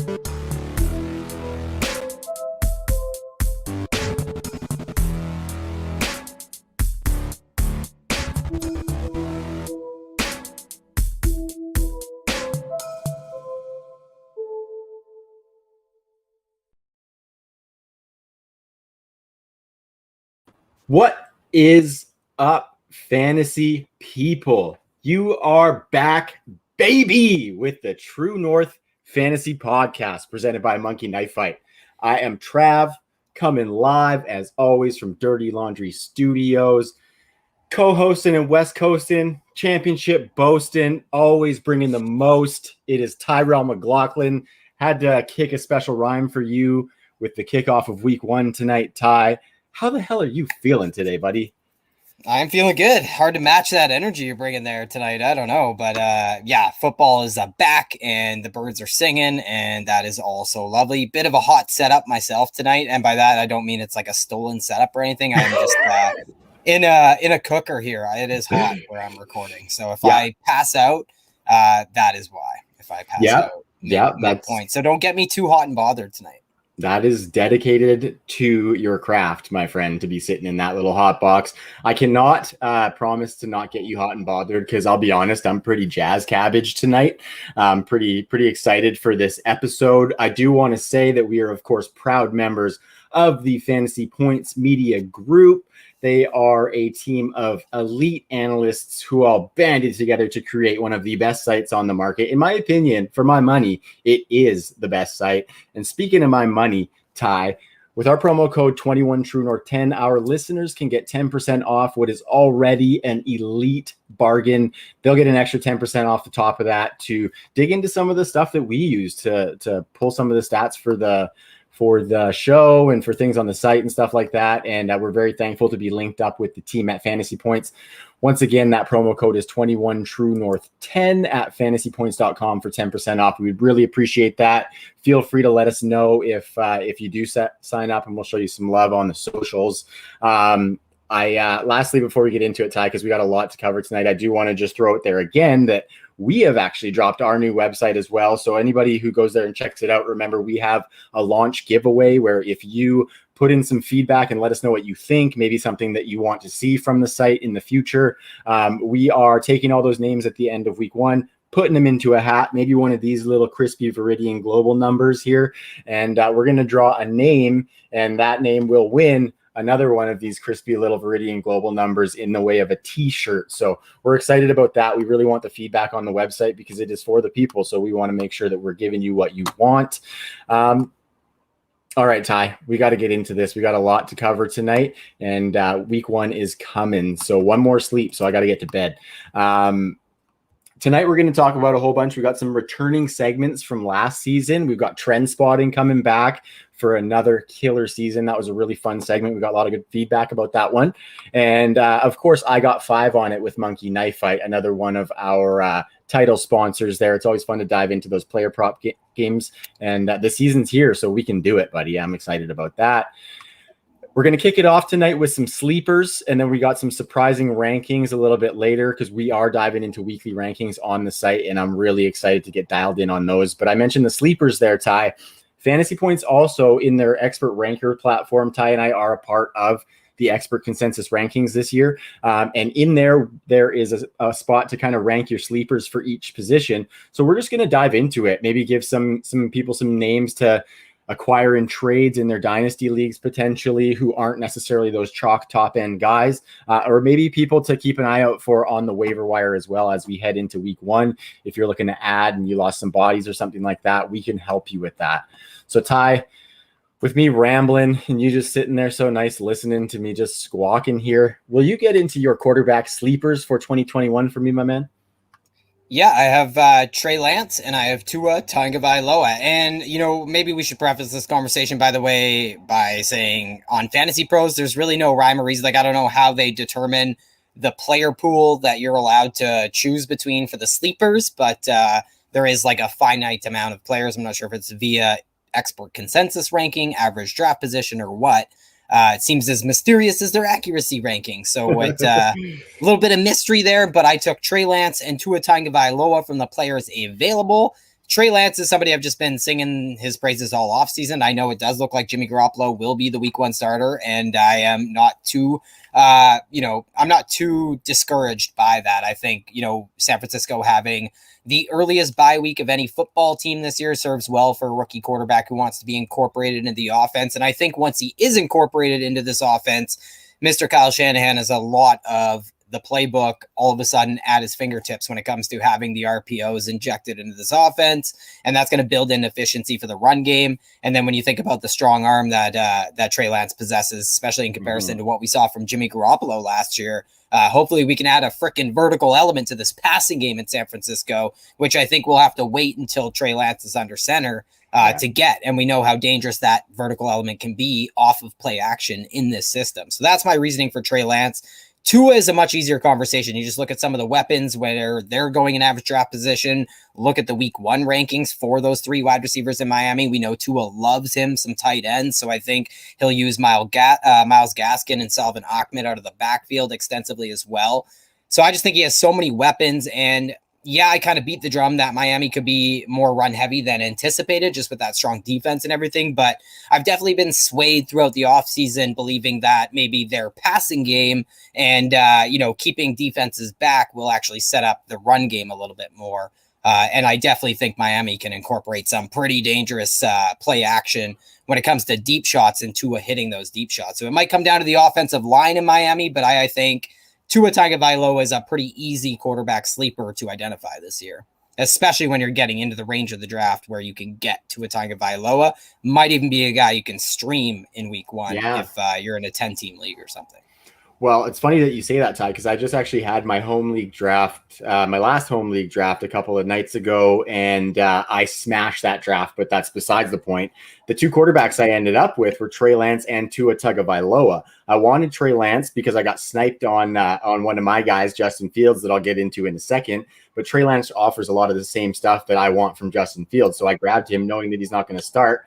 What is up, fantasy people? You are back, baby, with the True North Fantasy Podcast presented by Monkey Knife Fight. I am Trav, coming live as always from Dirty Laundry Studios, co-hosting and West Coasting, championship boasting, always bringing the most. It is Tyrell McLaughlin. Had to kick a special rhyme for you with the kickoff of week 1 tonight, Ty. How the hell are you feeling today, buddy? I'm feeling good. Hard to match that energy you're bringing there tonight. I don't know. But yeah, football is back and the birds are singing, and that is also lovely. Bit of a hot setup myself tonight. And by that, I don't mean it's like a stolen setup or anything. I'm just in a cooker here. It is hot where I'm recording. So if I pass out, that is why. If I pass out, that's point. So don't get me too hot and bothered tonight. That is dedicated to your craft, my friend, to be sitting in that little hot box. I cannot promise to not get you hot and bothered because I'll be honest, I'm pretty jazz cabbage tonight. I'm pretty excited for this episode. I do want to say that we are, of course, proud members of the Fantasy Points Media Group. They are a team of elite analysts who all banded together to create one of the best sites on the market. In my opinion, for my money, it is the best site. And speaking of my money, Ty, with our promo code 21TrueNorth10, our listeners can get 10% off what is already an elite bargain. They'll get an extra 10% off the top of that to dig into some of the stuff that we use to pull some of the stats for the show and for things on the site and stuff like that. And we're very thankful to be linked up with the team at Fantasy Points. Once again, that promo code is 21TrueNorth10 at fantasypoints.com for 10% off. We'd really appreciate that. Feel free to let us know if you do sign up, and we'll show you some love on the socials. Lastly, before we get into it, Ty, because we got a lot to cover tonight, I do want to just throw it there again that we have actually dropped our new website as well. So anybody who goes there and checks it out, remember we have a launch giveaway where if you put in some feedback and let us know what you think, maybe something that you want to see from the site in the future, we are taking all those names at the end of week 1, putting them into a hat, maybe one of these little crispy Viridian Global numbers here. And we're going to draw a name, and that name will win another one of these crispy little Viridian Global numbers in the way of a t-shirt. So we're excited about that. We really want the feedback on the website because it is for the people. So we want to make sure that we're giving you what you want. All right, Ty, we got to get into this. We got a lot to cover tonight, and week 1 is coming. So one more sleep. So I got to get to bed. Tonight, we're going to talk about a whole bunch. We got some returning segments from last season. We've got trend spotting coming back for another killer season. That was a really fun segment. We got a lot of good feedback about that one. And of course, I got 5 on it with Monkey Knife Fight, another one of our title sponsors there. It's always fun to dive into those player prop games. And the season's here, so we can do it, buddy. I'm excited about that. We're going to kick it off tonight with some sleepers, and then we got some surprising rankings a little bit later because we are diving into weekly rankings on the site, and I'm really excited to get dialed in on those. But I mentioned the sleepers there, Ty. Fantasy Points also in their expert ranker platform, Ty and I are a part of the expert consensus rankings this year. And in there is a spot to kind of rank your sleepers for each position. So we're just going to dive into it, maybe give some people some names to acquire in trades in their dynasty leagues potentially who aren't necessarily those chalk top end guys, or maybe people to keep an eye out for on the waiver wire as well as we head into week 1. If you're looking to add and you lost some bodies or something like that, we can help you with that. So Ty, with me rambling and you just sitting there so nice listening to me just squawking here, will you get into your quarterback sleepers for 2021 for me, my man? Yeah, I have Trey Lance and I have Tua Tagovailoa. And, maybe we should preface this conversation, by the way, by saying on Fantasy Pros, there's really no rhyme or reason. Like, I don't know how they determine the player pool that you're allowed to choose between for the sleepers, but there is like a finite amount of players. I'm not sure if it's via expert consensus ranking, average draft position, or what. It seems as mysterious as their accuracy ranking. So it's a little bit of mystery there, but I took Trey Lance and Tua Tagovailoa from the players available. Trey Lance is somebody I've just been singing his praises all off season. I know it does look like Jimmy Garoppolo will be the week 1 starter, and I am not too, I'm not too discouraged by that. I think, San Francisco having the earliest bye week of any football team this year serves well for a rookie quarterback who wants to be incorporated into the offense. And I think once he is incorporated into this offense, Mr. Kyle Shanahan has a lot of the playbook all of a sudden at his fingertips when it comes to having the RPOs injected into this offense. And that's going to build in efficiency for the run game. And then when you think about the strong arm that Trey Lance possesses, especially in comparison to what we saw from Jimmy Garoppolo last year, hopefully we can add a freaking vertical element to this passing game in San Francisco, which I think we'll have to wait until Trey Lance is under center to get. And we know how dangerous that vertical element can be off of play action in this system. So that's my reasoning for Trey Lance. Tua is a much easier conversation. You just look at some of the weapons where they're going in average draft position. Look at the week 1 rankings for those 3 wide receivers in Miami. We know Tua loves him some tight ends, so I think he'll use Myles Gaskin and Salvin Ahmed out of the backfield extensively as well. So I just think he has so many weapons, and yeah, I kind of beat the drum that Miami could be more run heavy than anticipated just with that strong defense and everything. But I've definitely been swayed throughout the offseason believing that maybe their passing game and, keeping defenses back will actually set up the run game a little bit more. And I definitely think Miami can incorporate some pretty dangerous play action when it comes to deep shots and Tua hitting those deep shots. So it might come down to the offensive line in Miami, but I think Tua Tagovailoa is a pretty easy quarterback sleeper to identify this year, especially when you're getting into the range of the draft where you can get Tua Tagovailoa. Might even be a guy you can stream in week 1 if you're in a 10-team league or something. Well, it's funny that you say that, Ty, because I just actually had my home league draft, my last home league draft a couple of nights ago, and I smashed that draft, but that's besides the point. The 2 quarterbacks I ended up with were Trey Lance and Tua Tagovailoa. I wanted Trey Lance because I got sniped on one of my guys, Justin Fields, that I'll get into in a second, but Trey Lance offers a lot of the same stuff that I want from Justin Fields, so I grabbed him knowing that he's not going to start.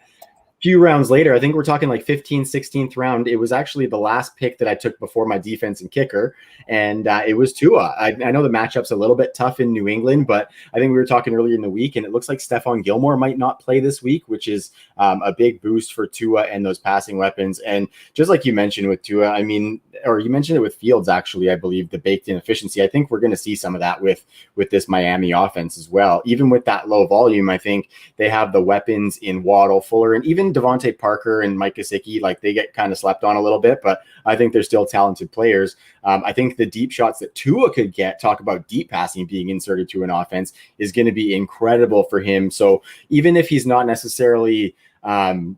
Few rounds later, I think we're talking like 15th, 16th round. It was actually the last pick that I took before my defense and kicker, and it was Tua. I know the matchup's a little bit tough in New England, but I think we were talking earlier in the week, and it looks like Stephon Gilmore might not play this week, which is a big boost for Tua and those passing weapons. And just like you mentioned with Tua, or you mentioned it with Fields, actually, I believe the baked-in efficiency. I think we're going to see some of that with this Miami offense as well. Even with that low volume, I think they have the weapons in Waddle, Fuller, and even Devontae Parker and Mike Gesicki. Like, they get kind of slept on a little bit, but I think they're still talented players. I think the deep shots that Tua could get, talk about deep passing being inserted to an offense, is going to be incredible for him. So even if he's not necessarily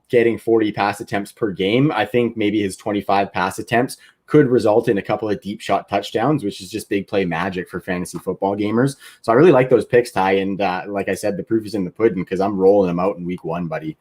getting 40 pass attempts per game, I think maybe his 25 pass attempts could result in a couple of deep shot touchdowns, which is just big play magic for fantasy football gamers. So I really like those picks, Ty. And like I said, the proof is in the pudding because I'm rolling them out in week 1, buddy.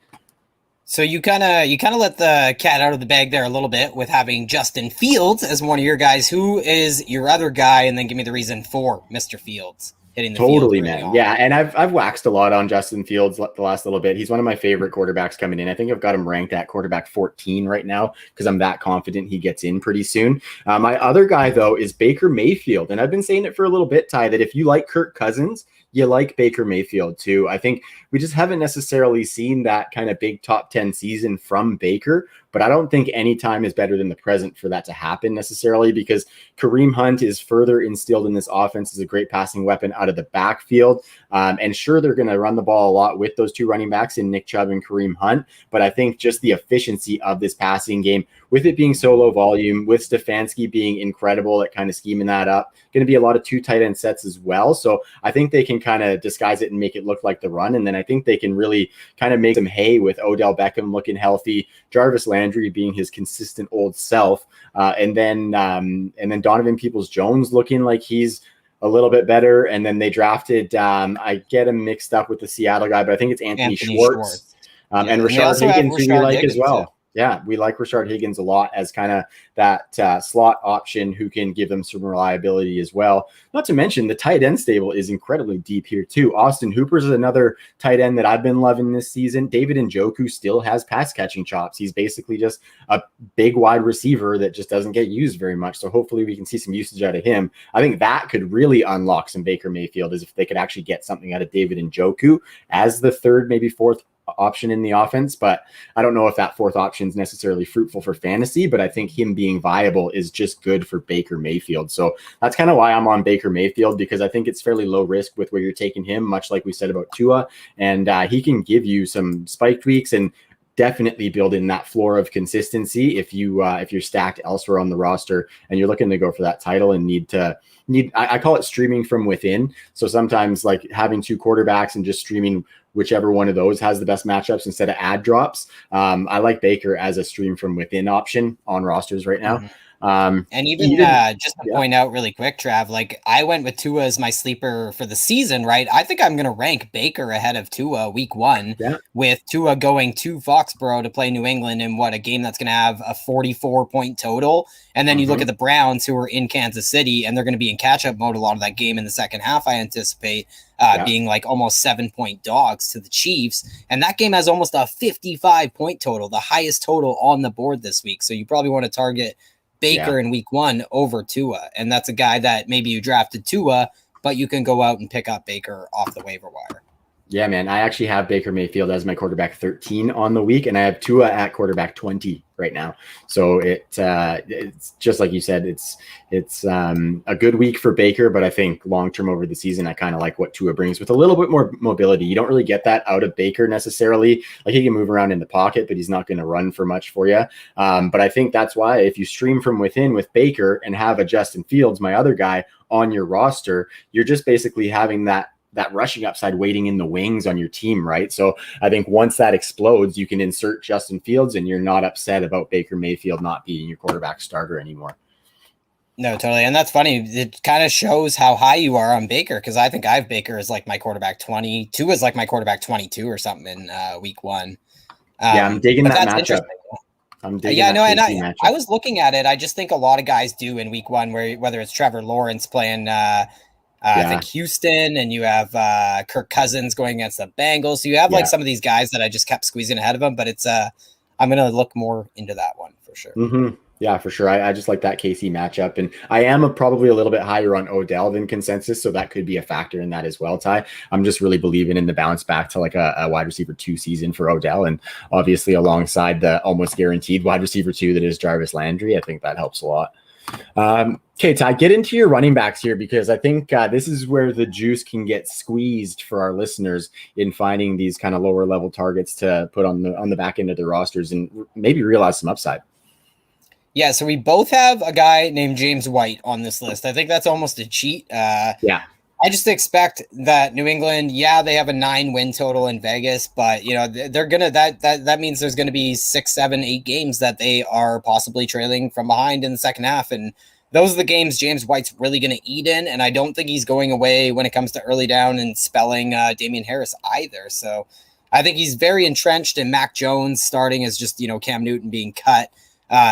So you kind of let the cat out of the bag there a little bit with having Justin Fields as one of your guys. Who is your other guy? And then give me the reason for Mr. Fields hitting the totally, field. Man. Yeah, and I've waxed a lot on Justin Fields the last little bit. He's one of my favorite quarterbacks coming in. I think I've got him ranked at quarterback 14 right now because I'm that confident he gets in pretty soon. My other guy, though, is Baker Mayfield. And I've been saying it for a little bit, Ty, that if you like Kirk Cousins, you like Baker Mayfield too. I think we just haven't necessarily seen that kind of big top 10 season from Baker, but I don't think any time is better than the present for that to happen necessarily, because Kareem Hunt is further instilled in this offense as a great passing weapon out of the backfield. And sure, they're going to run the ball a lot with those 2 running backs in Nick Chubb and Kareem Hunt, but I think just the efficiency of this passing game, with it being so low volume, with Stefanski being incredible at kind of scheming that up, going to be a lot of 2 tight end sets as well. So I think they can kind of disguise it and make it look like the run. And then I think they can really kind of make some hay with Odell Beckham looking healthy, Jarvis Landry being his consistent old self, and then Donovan Peoples-Jones looking like he's a little bit better. And then they drafted, I get him mixed up with the Seattle guy, but I think it's Anthony Schwartz. And Rashard Higgins, who we like as well. Yeah, we like Rashard Higgins a lot as kind of that slot option who can give them some reliability as well. Not to mention the tight end stable is incredibly deep here too. Austin Hooper is another tight end that I've been loving this season. David Njoku still has pass catching chops. He's basically just a big wide receiver that just doesn't get used very much. So hopefully we can see some usage out of him. I think that could really unlock some Baker Mayfield, is if they could actually get something out of David Njoku as the third, maybe fourth option in the offense. But I don't know if that fourth option is necessarily fruitful for fantasy, but I think him being viable is just good for Baker Mayfield. So that's kind of why I'm on Baker Mayfield, because I think it's fairly low risk with where you're taking him, much like we said about Tua, and he can give you some spike tweaks and definitely build in that floor of consistency if you're stacked elsewhere on the roster and you're looking to go for that title and I call it streaming from within. So sometimes like having two quarterbacks and just streaming whichever one of those has the best matchups instead of ad drops. I like Baker as a stream from within option on rosters right now. And even just to point out really quick, Trav, like I went with Tua as my sleeper for the season, right? I think I'm going to rank Baker ahead of Tua week 1 with Tua going to Foxborough to play New England in a game that's going to have a 44-point total. And then you look at the Browns, who are in Kansas City, and they're going to be in catch-up mode a lot of that game in the second half, I anticipate, being like almost 7-point dogs to the Chiefs. And that game has almost a 55-point total, the highest total on the board this week. So you probably want to target Baker in week 1 over Tua. And that's a guy that maybe you drafted Tua, but you can go out and pick up Baker off the waiver wire. Yeah, man. I actually have Baker Mayfield as my quarterback 13 on the week, and I have Tua at quarterback 20 right now. So it's just like you said, it's a good week for Baker, but I think long-term over the season, I kind of like what Tua brings with a little bit more mobility. You don't really get that out of Baker necessarily. Like he can move around in the pocket, but he's not going to run for much for you. But I think that's why if you stream from within with Baker and have a Justin Fields, my other guy, on your roster, you're just basically having that rushing upside waiting in the wings on your team, right? So I think once that explodes, you can insert Justin Fields and you're not upset about Baker Mayfield not being your quarterback starter anymore. No, totally. And that's funny. It kind of shows how high you are on Baker, because I think I have Baker as like my quarterback 22 is like my quarterback 22 or something in week 1. I'm digging that matchup. I was looking at it. I just think a lot of guys do in week 1, whether it's Trevor Lawrence playing I think Houston, and you have Kirk Cousins going against the Bengals. So you have like some of these guys that I just kept squeezing ahead of them, but it's I'm going to look more into that one for sure. Mm-hmm. Yeah, for sure. I just like that KC matchup, and I am probably a little bit higher on Odell than consensus, so that could be a factor in that as well, Ty. I'm just really believing in the bounce back to like a wide receiver 2 season for Odell, and obviously alongside the almost guaranteed wide receiver 2 that is Jarvis Landry. I think that helps a lot. Okay, Ty, get into your running backs here, because I think this is where the juice can get squeezed for our listeners in finding these kind of lower level targets to put on the back end of their rosters and maybe realize some upside. Yeah, so we both have a guy named James White on this list. I think that's almost a cheat. I just expect that New England, they have a 9-win total in Vegas, but they're gonna that means there's gonna be 6, 7, 8 games that they are possibly trailing from behind in the second half, and those are the games James White's really gonna eat in. And I don't think he's going away when it comes to early down and spelling Damian Harris either. So I think he's very entrenched, and Mac Jones starting as just Cam Newton being cut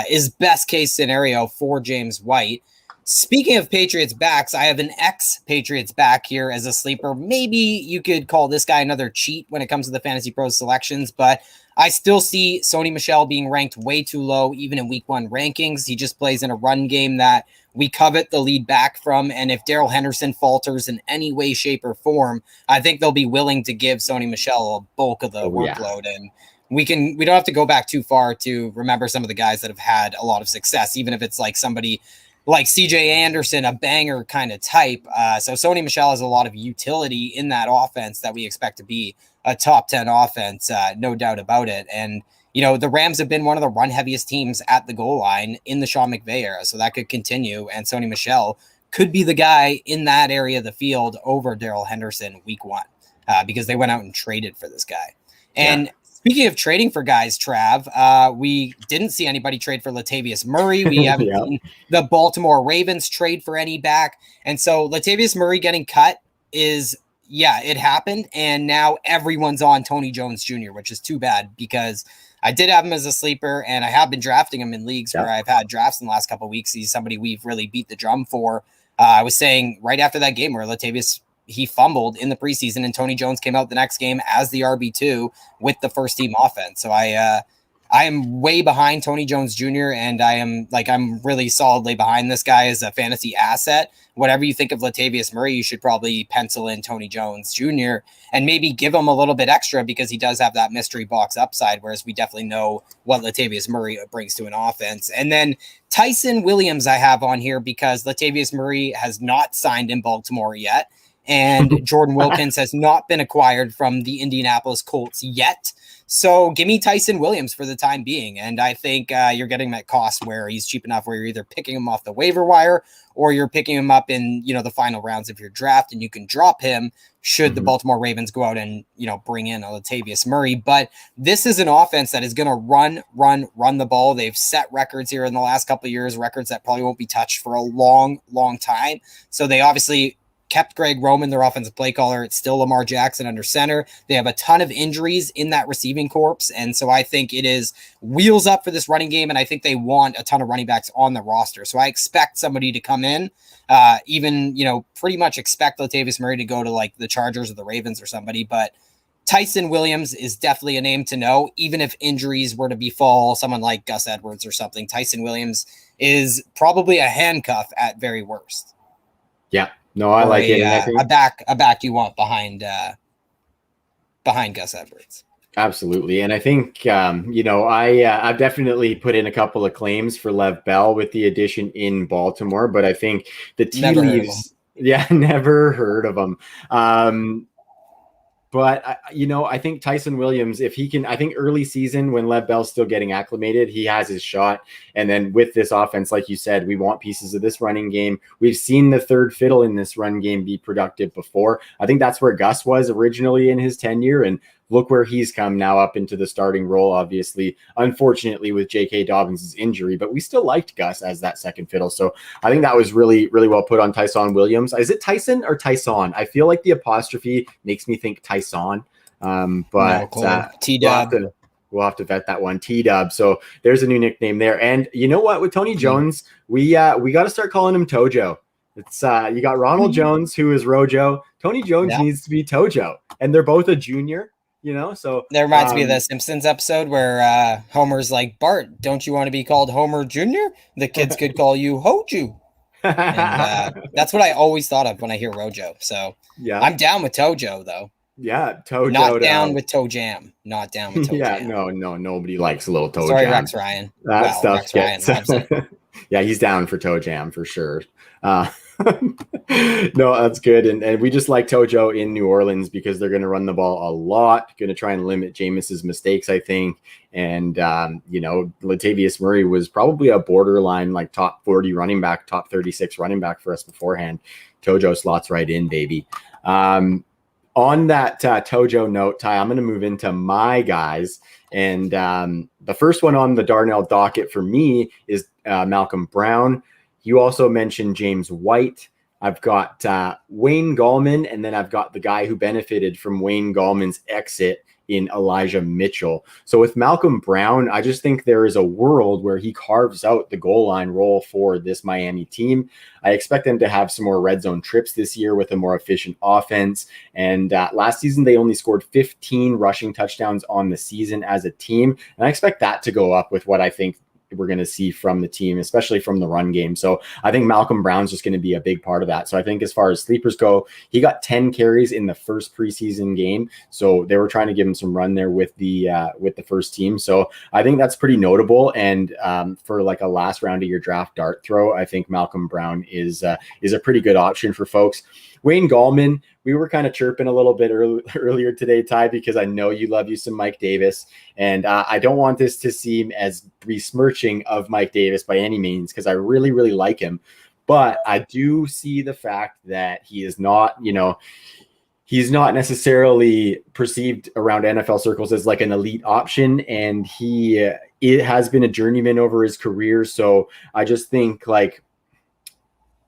is best case scenario for James White. Speaking of Patriots backs, I have an ex-Patriots back here as a sleeper. Maybe you could call this guy another cheat when it comes to the Fantasy Pros selections, but I still see Sony Michel being ranked way too low, even in week 1 rankings. He just plays in a run game that we covet the lead back from, and if Darrell Henderson falters in any way, shape, or form, I think they'll be willing to give Sony Michel a bulk of the workload. And we don't have to go back too far to remember some of the guys that have had a lot of success, even if it's like somebody like CJ Anderson, a banger kind of type. So Sony Michel has a lot of utility in that offense that we expect to be a top 10 offense, no doubt about it. And, the Rams have been one of the run heaviest teams at the goal line in the Sean McVay era. So that could continue. And Sony Michel could be the guy in that area of the field over Darrell Henderson week 1, because they went out and traded for this guy. And speaking of trading for guys, Trav, we didn't see anybody trade for Latavius Murray. We haven't seen the Baltimore Ravens trade for any back. And so Latavius Murray getting cut is yeah, it happened. And now everyone's on Tony Jones Jr., which is too bad because I did have him as a sleeper and I have been drafting him in leagues where I've had drafts in the last couple of weeks. He's somebody we've really beat the drum for. I was saying right after that game where Latavius, he fumbled in the preseason and Tony Jones came out the next game as the RB2 with the first team offense. So I am way behind Tony Jones Jr. and I'm really solidly behind this guy as a fantasy asset. Whatever you think of Latavius Murray, you should probably pencil in Tony Jones Jr. and maybe give him a little bit extra because he does have that mystery box upside, whereas we definitely know what Latavius Murray brings to an offense. And then Tyson Williams I have on here because Latavius Murray has not signed in Baltimore yet. And Jordan Wilkins has not been acquired from the Indianapolis Colts yet. So give me Tyson Williams for the time being. And I think you're getting him at cost where he's cheap enough where you're either picking him off the waiver wire or you're picking him up in, the final rounds of your draft and you can drop him should the Baltimore Ravens go out and, bring in a Latavius Murray. But this is an offense that is going to run the ball. They've set records here in the last couple of years, records that probably won't be touched for a long, long time. So they obviously kept Greg Roman, their offensive play caller. It's still Lamar Jackson under center. They have a ton of injuries in that receiving corps. And so I think it is wheels up for this running game. And I think they want a ton of running backs on the roster. So I expect somebody to come in, pretty much expect Latavius Murray to go to like the Chargers or the Ravens or somebody. But Tyson Williams is definitely a name to know. Even if injuries were to befall someone like Gus Edwards or something, Tyson Williams is probably a handcuff at very worst. Yeah. No, I like it. And I think a back you want behind Gus Edwards. Absolutely. And I think, I've definitely put in a couple of claims for Lev Bell with the addition in Baltimore, but I think the tea leaves, never heard of him. But, I think Tyson Williams, if he can, I think early season when Lev Bell's still getting acclimated, he has his shot. And then with this offense, like you said, we want pieces of this running game. We've seen the third fiddle in this run game be productive before. I think that's where Gus was originally in his tenure. And look where he's come now up into the starting role, obviously, unfortunately with J.K. Dobbins' injury, but we still liked Gus as that second fiddle. So I think that was really, really well put on Tyson Williams. Is it Tyson or Tyson? I feel like the apostrophe makes me think Tyson, but T-Dub. We'll have to vet that one. T-Dub. So there's a new nickname there. And you know what? With Tony Jones, we got to start calling him Tojo. It's you got Ronald Jones, who is Rojo. Tony Jones needs to be Tojo. And they're both a junior. So that reminds me of the Simpsons episode where Homer's like, Bart, don't you want to be called Homer Jr.? The kids could call you Hoju. And that's what I always thought of when I hear Rojo. So I'm down with Tojo, though. Yeah, Tojo. Not down with Toe Jam. Not down with Toe Jam. No, nobody likes a little Toe Sorry, Jam. Rex Ryan. That stuff Rex Ryan loves it. Yeah, he's down for Toe Jam for sure. No, that's good. And we just like Tojo in New Orleans because they're going to run the ball a lot, going to try and limit Jameis's mistakes, I think. And, Latavius Murray was probably a borderline, like top 40 running back, top 36 running back for us beforehand. Tojo slots right in, baby. On that Tojo note, Ty, I'm going to move into my guys. And the first one on the Darnell docket for me is Malcolm Brown. You also mentioned James White. I've got Wayne Gallman, and then I've got the guy who benefited from Wayne Gallman's exit in Elijah Mitchell. So with Malcolm Brown, I just think there is a world where he carves out the goal line role for this Miami team. I expect them to have some more red zone trips this year with a more efficient offense. And last season, they only scored 15 rushing touchdowns on the season as a team. And I expect that to go up with what I think we're going to see from the team, especially from the run game. So I think Malcolm Brown's just going to be a big part of that. So I think as far as sleepers go, he got 10 carries in the first preseason game. So they were trying to give him some run there with the first team. So I think that's pretty notable. And for like a last round of your draft dart throw, I think Malcolm Brown is a pretty good option for folks. Wayne Gallman, we were kind of chirping a little bit earlier today, Ty, because I know you love you some Mike Davis. And I don't want this to seem as besmirching of Mike Davis by any means, because I really, really like him. But I do see the fact that he is not, he's not necessarily perceived around NFL circles as like an elite option. And it has been a journeyman over his career. So I just think like,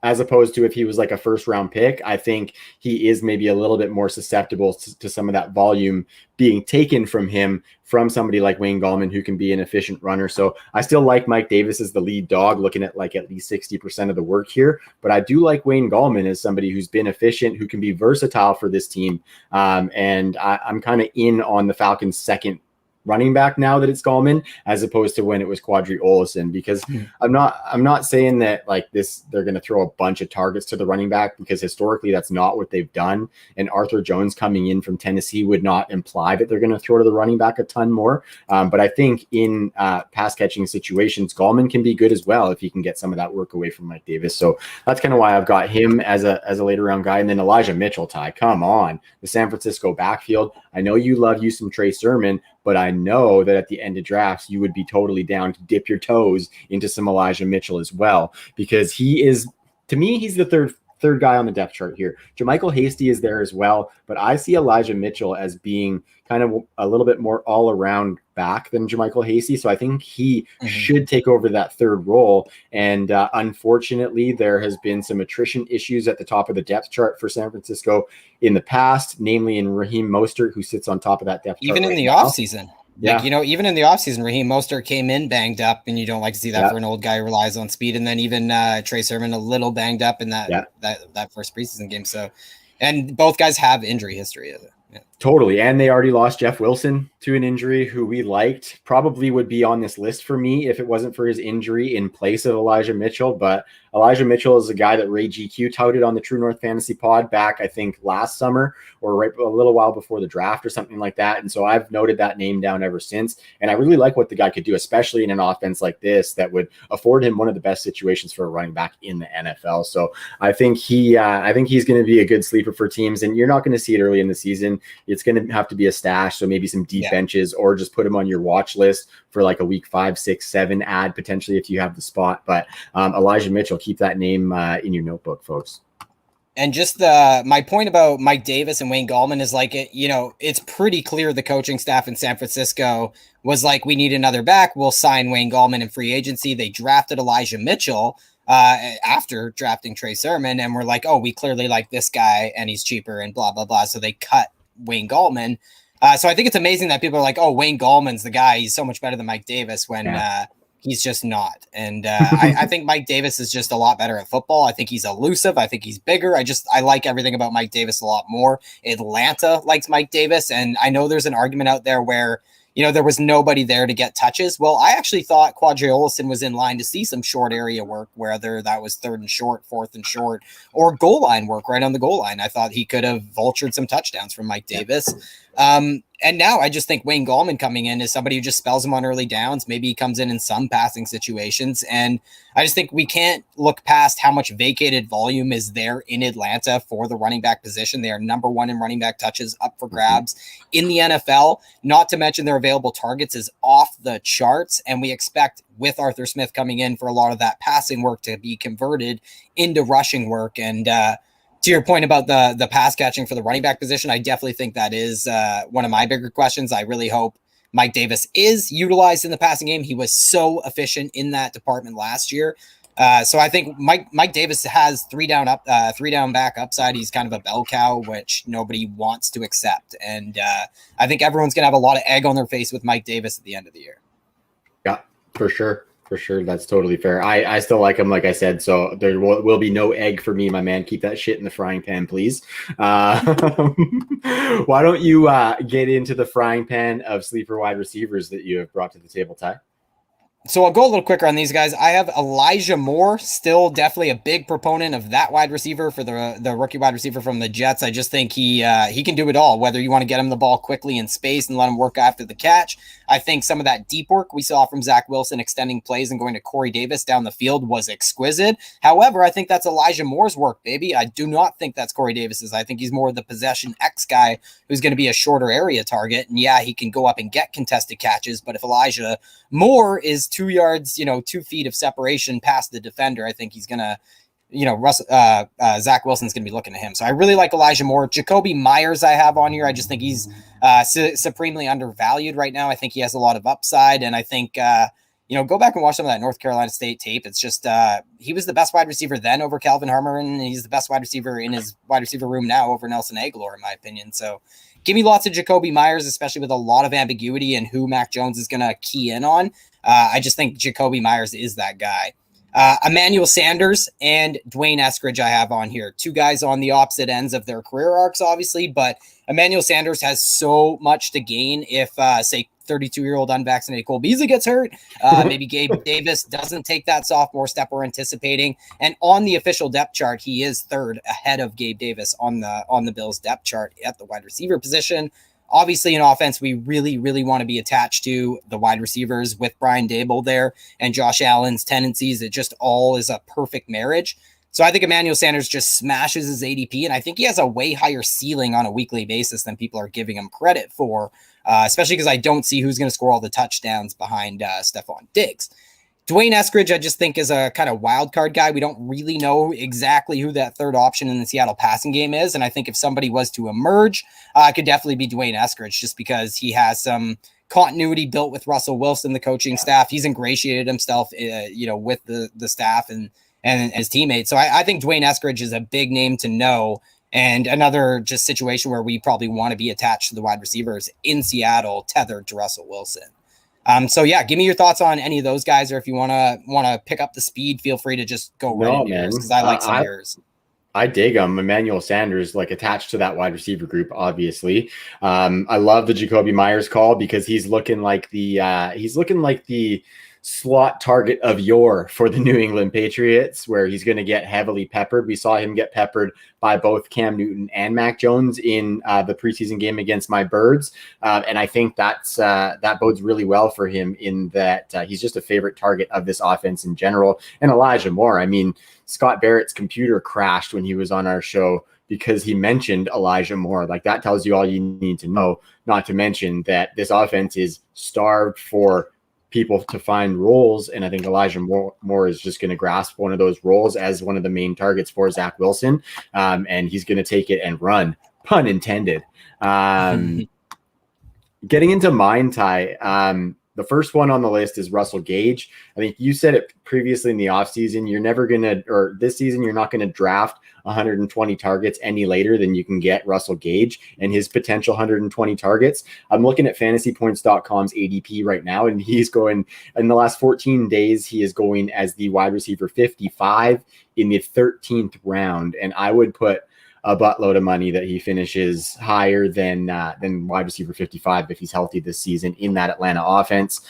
as opposed to if he was like a first round pick. I think he is maybe a little bit more susceptible to some of that volume being taken from him from somebody like Wayne Gallman, who can be an efficient runner. So I still like Mike Davis as the lead dog, looking at like at least 60% of the work here. But I do like Wayne Gallman as somebody who's been efficient, who can be versatile for this team. And I'm kind of in on the Falcons' second running back now that it's Gallman, as opposed to when it was Quadri Olison, because I'm not saying that like this, they're going to throw a bunch of targets to the running back, because historically that's not what they've done. And Arthur Jones coming in from Tennessee would not imply that they're going to throw to the running back a ton more. But I think in pass catching situations, Gallman can be good as well if he can get some of that work away from Mike Davis. So that's kind of why I've got him as a later round guy. And then Elijah Mitchell, Ty, come on, the San Francisco backfield. I know you love you some Trey Sermon, but I know that at the end of drafts, you would be totally down to dip your toes into some Elijah Mitchell as well, because he is, to me, he's the third guy on the depth chart here. JaMychal Hasty is there as well, but I see Elijah Mitchell as being kind of a little bit more all around back than JaMychal Hasty. So I think he should take over that third role. And unfortunately, there has been some attrition issues at the top of the depth chart for San Francisco in the past, namely in Raheem Mostert, who sits on top of that depth chart. Even in the offseason. Like, even in the offseason, Raheem Mostert came in banged up, and you don't like to see that for an old guy who relies on speed. And then even Trey Sermon a little banged up in that first preseason game. So, and both guys have injury history. Totally. And they already lost Jeff Wilson to an injury, who we liked, probably would be on this list for me if it wasn't for his injury in place of Elijah Mitchell. But Elijah Mitchell is a guy that Ray GQ touted on the True North Fantasy Pod back, I think, last summer, or right a little while before the draft or something like that. And so I've noted that name down ever since. And I really like what the guy could do, especially in an offense like this that would afford him one of the best situations for a running back in the NFL. So I think he's going to be a good sleeper for teams, and you're not going to see it early in the season. It's going to have to be a stash. So maybe some deep benches, or just put him on your watch list for like a week 5, 6, 7 ad potentially if you have the spot. But Elijah Mitchell, keep that name in your notebook, folks. And just my point about Mike Davis and Wayne Gallman is like, it's pretty clear the coaching staff in San Francisco was like, we need another back. We'll sign Wayne Gallman in free agency. They drafted Elijah Mitchell after drafting Trey Sermon, and we're like, oh, we clearly like this guy and he's cheaper and blah, blah, blah. So they cut Wayne Gallman. So I think it's amazing that people are like, oh, Wayne Gallman's the guy. He's so much better than Mike Davis, when he's just not. And I think Mike Davis is just a lot better at football. I think he's elusive. I think he's bigger. I like everything about Mike Davis a lot more. Atlanta likes Mike Davis. And I know there's an argument out there where, there was nobody there to get touches. Well, I actually thought Quadri Olison was in line to see some short area work, whether that was 3rd and short, 4th and short, or goal line work right on the goal line. I thought he could have vultured some touchdowns from Mike Davis. And now I just think Wayne Gallman coming in is somebody who just spells him on early downs. Maybe he comes in some passing situations. And I just think we can't look past how much vacated volume is there in Atlanta for the running back position. They are number 1 in running back touches, up for grabs in the NFL. Not to mention their available targets is off the charts. And we expect, with Arthur Smith coming in, for a lot of that passing work to be converted into rushing work. And to your point about the pass catching for the running back position, I definitely think that is one of my bigger questions. I really hope Mike Davis is utilized in the passing game. He was so efficient in that department last year. So I think Mike Davis has 3 down back upside. He's kind of a bell cow, which nobody wants to accept. And I think everyone's going to have a lot of egg on their face with Mike Davis at the end of the year. Yeah, for sure. For sure. That's totally fair. I still like him, like I said. So there will be no egg for me, my man. Keep that shit in the frying pan, please. Why don't you get into the frying pan of sleeper wide receivers that you have brought to the table, Ty? So I'll go a little quicker on these guys. I have Elijah Moore, still definitely a big proponent of that wide receiver for the rookie wide receiver from the Jets. I just think he can do it all, whether you want to get him the ball quickly in space and let him work after the catch. I think some of that deep work we saw from Zach Wilson extending plays and going to Corey Davis down the field was exquisite. However, I think that's Elijah Moore's work, baby. I do not think that's Corey Davis's. I think he's more the possession X guy who's going to be a shorter area target. And yeah, he can go up and get contested catches, but if Elijah Moore is 2 yards, 2 feet of separation past the defender, I think he's going to, Zach Wilson's going to be looking at him. So I really like Elijah Moore. Jacoby Myers I have on here. I just think he's supremely undervalued right now. I think he has a lot of upside, and I think go back and watch some of that North Carolina State tape. It's just he was the best wide receiver then over Calvin Harmon, and he's the best wide receiver in his wide receiver room now over Nelson Aguilar, in my opinion. So give me lots of Jacoby Myers, especially with a lot of ambiguity and who Mac Jones is going to key in on. I just think Jacoby Myers is that guy. Emmanuel Sanders and Dwayne Eskridge I have on here. Two guys on the opposite ends of their career arcs, obviously, but Emmanuel Sanders has so much to gain if, say, 32-year-old unvaccinated Cole Beasley gets hurt. Maybe Gabe Davis doesn't take that sophomore step we're anticipating. And on the official depth chart, he is third ahead of Gabe Davis on the Bills depth chart at the wide receiver position. Obviously, in offense, we really, really want to be attached to the wide receivers with Brian Daboll there and Josh Allen's tendencies. It just all is a perfect marriage. So I think Emmanuel Sanders just smashes his ADP, and I think he has a way higher ceiling on a weekly basis than people are giving him credit for, especially because I don't see who's going to score all the touchdowns behind Stephon Diggs. Dwayne Eskridge, I just think, is a kind of wild card guy. We don't really know exactly who that third option in the Seattle passing game is. And I think if somebody was to emerge, it could definitely be Dwayne Eskridge, just because he has some continuity built with Russell Wilson, the coaching staff. He's ingratiated himself, with the staff and his teammates. So I think Dwayne Eskridge is a big name to know, and another just situation where we probably want to be attached to the wide receivers in Seattle, tethered to Russell Wilson. So yeah, give me your thoughts on any of those guys, or if you want to pick up the speed, feel free to just go right into yours, because I like some of yours. I dig him. Emmanuel Sanders, attached to that wide receiver group, obviously. I love the Jacoby Myers call because he's looking like the slot target of yore for the New England Patriots, where he's going to get heavily peppered. We saw him get peppered by both Cam Newton and Mac Jones in the preseason game against my Birds. And I think that bodes really well for him in that he's just a favorite target of this offense in general. And Elijah Moore, I mean, Scott Barrett's computer crashed when he was on our show because he mentioned Elijah Moore. That tells you all you need to know, not to mention that this offense is starved for people to find roles, and I think Elijah Moore is just going to grasp one of those roles as one of the main targets for Zach Wilson, and he's going to take it and run, pun intended. Getting into mine, Ty, the first one on the list is Russell Gage. I think you said it previously in the offseason. You're never going to, or this season, you're not going to draft 120 targets any later than you can get Russell Gage and his potential 120 targets. I'm looking at fantasypoints.com's ADP right now, and he's going, in the last 14 days, he is going as the wide receiver 55 in the 13th round. And I would put a buttload of money that he finishes higher than wide receiver 55 if he's healthy this season in that Atlanta offense.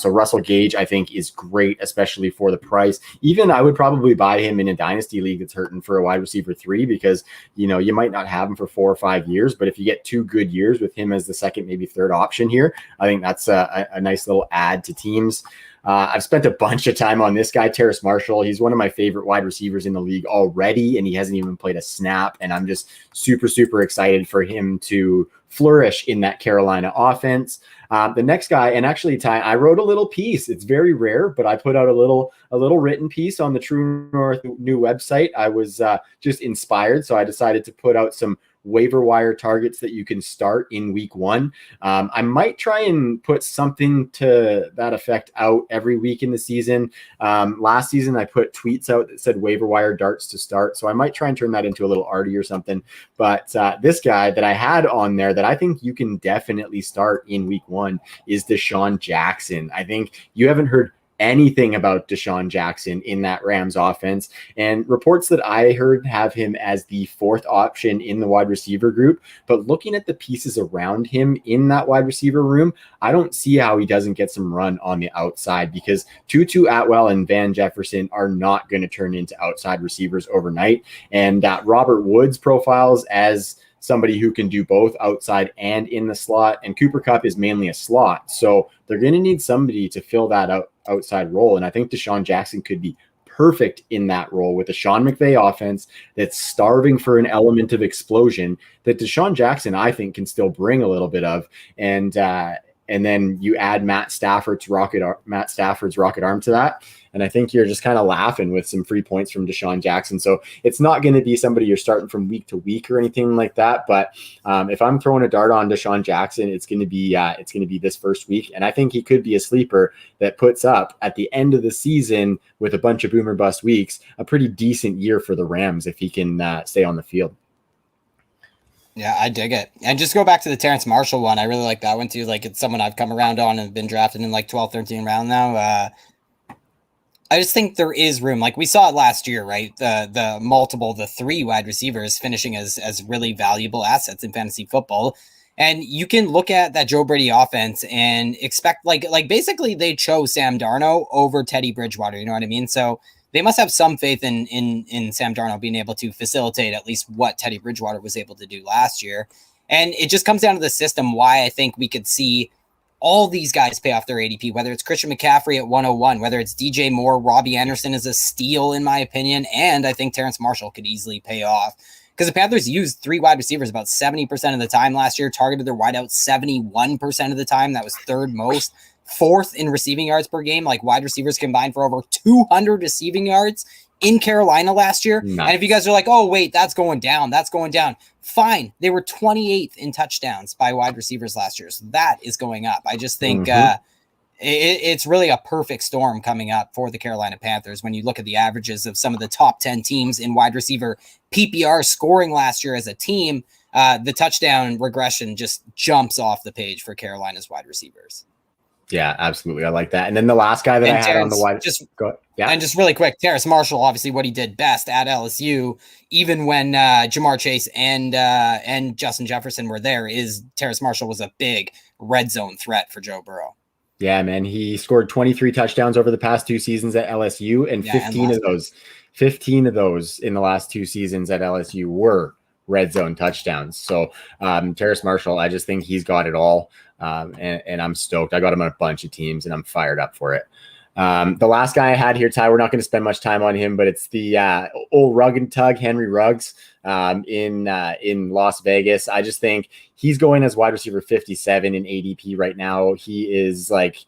So Russell Gage, I think, is great, especially for the price. Even I would probably buy him in a dynasty league that's hurting for a wide receiver 3, because you might not have him for 4 or 5 years, but if you get 2 good years with him as the second, maybe third option here, I think that's a nice little add to teams. I've spent a bunch of time on this guy, Terrace Marshall. He's one of my favorite wide receivers in the league already, and he hasn't even played a snap. And I'm just super, super excited for him to flourish in that Carolina offense. The next guy, and actually, Ty, I wrote a little piece. It's very rare, but I put out a little written piece on the True North new website. I was just inspired, so I decided to put out some waiver wire targets that you can start in week 1. I might try and put something to that effect out every week in the season. Last season, I put tweets out that said waiver wire darts to start. So I might try and turn that into a little arty or something. But this guy that I had on there that I think you can definitely start in week 1 is Deshaun Jackson. I think you haven't heard anything about Deshaun Jackson in that Rams offense, and reports that I heard have him as the 4th option in the wide receiver group. But looking at the pieces around him in that wide receiver room, I don't see how he doesn't get some run on the outside, because Tutu Atwell and Van Jefferson are not going to turn into outside receivers overnight. And Robert Woods profiles as somebody who can do both outside and in the slot, and Cooper Kupp is mainly a slot. So they're going to need somebody to fill that outside role. And I think Deshaun Jackson could be perfect in that role with a Sean McVay offense that's starving for an element of explosion that Deshaun Jackson, I think, can still bring a little bit of. And and then you add Matt Stafford's rocket arm to that. And I think you're just kind of laughing with some free points from Deshaun Jackson. So it's not going to be somebody you're starting from week to week or anything like that. But if I'm throwing a dart on Deshaun Jackson, it's going to be this first week. And I think he could be a sleeper that puts up at the end of the season with a bunch of boomer bust weeks, a pretty decent year for the Rams if he can stay on the field. Yeah, I dig it. And just go back to the Terrace Marshall one. I really like that one too. Like, it's someone I've come around on and been drafted in like 12, 13 round now. I just think there is room. Like, we saw it last year, right? The 3 wide receivers finishing as really valuable assets in fantasy football. And you can look at that Joe Brady offense and expect like basically they chose Sam Darnold over Teddy Bridgewater. You know what I mean? So they must have some faith in Sam Darnold being able to facilitate at least what Teddy Bridgewater was able to do last year. And it just comes down to the system why I think we could see all these guys pay off their ADP, whether it's Christian McCaffrey at 101, whether it's DJ Moore, Robbie Anderson is a steal in my opinion. And I think Terrace Marshall could easily pay off because the Panthers used 3 wide receivers about 70% of the time last year, targeted their wideouts 71% of the time. That was 3rd most, 4th in receiving yards per game. Like, wide receivers combined for over 200 receiving yards in Carolina last year. Nice. And if you guys are like, oh, wait, that's going down. Fine. They were 28th in touchdowns by wide receivers last year. So that is going up. I just think it's really a perfect storm coming up for the Carolina Panthers when you look at the averages of some of the top 10 teams in wide receiver PPR scoring last year as a team. The touchdown regression just jumps off the page for Carolina's wide receivers. Yeah, absolutely. I like that. And then the last guy that I had on the wide, and just really quick, Terrace Marshall, obviously what he did best at LSU, even when Jamar Chase and Justin Jefferson were there, is Terrace Marshall was a big red zone threat for Joe Burrow. Yeah, man. He scored 23 touchdowns over the past 2 seasons at LSU, and 15 of those in the last 2 seasons at LSU were red zone touchdowns. So Terrace Marshall, I just think he's got it all. And I'm stoked. I got him on a bunch of teams and I'm fired up for it. The last guy I had here, Ty, we're not going to spend much time on him, but it's the old rug and tug, Henry Ruggs, in Las Vegas. I just think he's going as wide receiver 57 in ADP right now. He is like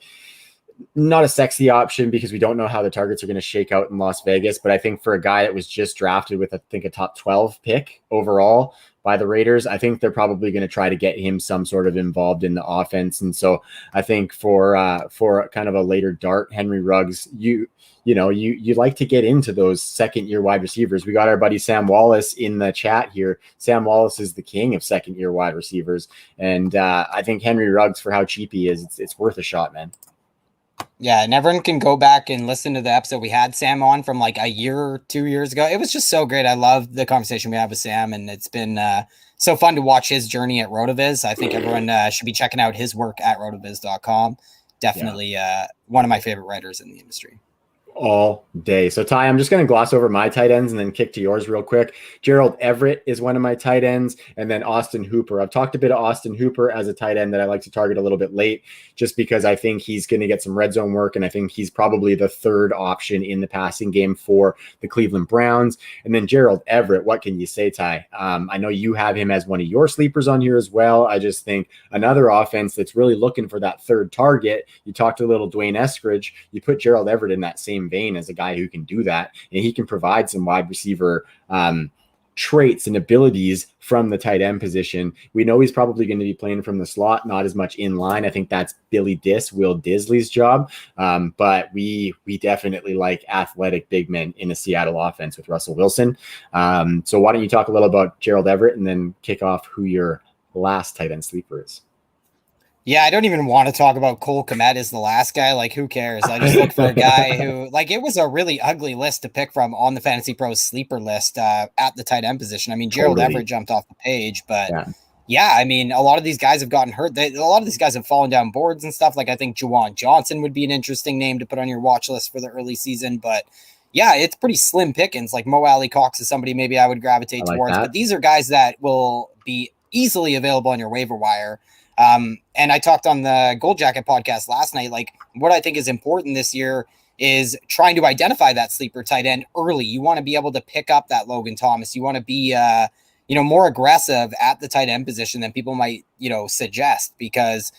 not a sexy option because we don't know how the targets are going to shake out in Las Vegas. But I think for a guy that was just drafted with, I think, a top 12 pick overall by the Raiders, I think they're probably going to try to get him some sort of involved in the offense. And so I think for kind of a later dart, Henry Ruggs, you like to get into those 2nd-year wide receivers. We got our buddy Sam Wallace in the chat here. Sam Wallace is the king of 2nd-year wide receivers. And I think Henry Ruggs, for how cheap he is, it's worth a shot, man. Yeah, and everyone can go back and listen to the episode we had Sam on from like a year or 2 years ago. It was just so great. I love the conversation we had with Sam, and it's been so fun to watch his journey at RotoViz. I think everyone should be checking out his work at rotoviz.com. Definitely one of my favorite writers in the industry. All day. So Ty, I'm just going to gloss over my tight ends and then kick to yours real quick. Gerald Everett is one of my tight ends, and then Austin Hooper. I've talked a bit of Austin Hooper as a tight end that I like to target a little bit late, just because I think he's going to get some red zone work, and I think he's probably the 3rd option in the passing game for the Cleveland Browns. And then Gerald Everett, what can you say, Ty? I know you have him as one of your sleepers on here as well. I just think another offense that's really looking for that 3rd target. You talked to little Dwayne Eskridge, you put Gerald Everett in that same vein as a guy who can do that, and he can provide some wide receiver traits and abilities from the tight end position. We know he's probably going to be playing from the slot, not as much in line. I think that's Will Disley's job, but we definitely like athletic big men in the Seattle offense with Russell Wilson. So why don't you talk a little about Gerald Everett and then kick off who your last tight end sleeper is? Yeah, I don't even want to talk about Cole Kmet as the last guy. Like, who cares? I just look for a guy who, like, it was a really ugly list to pick from on the Fantasy Pros sleeper list at the tight end position. I mean, Gerald Everett jumped off the page, but yeah, I mean, a lot of these guys have gotten hurt. A lot of these guys have fallen down boards and stuff. Like, I think Juwan Johnson would be an interesting name to put on your watch list for the early season, but yeah, it's pretty slim pickings. Like, Mo Alley Cox is somebody maybe I would gravitate towards, but these are guys that will be easily available on your waiver wire. And I talked on the Gold Jacket podcast last night, like what I think is important this year is trying to identify that sleeper tight end early. You want to be able to pick up that Logan Thomas. You want to be, more aggressive at the tight end position than people might, suggest, because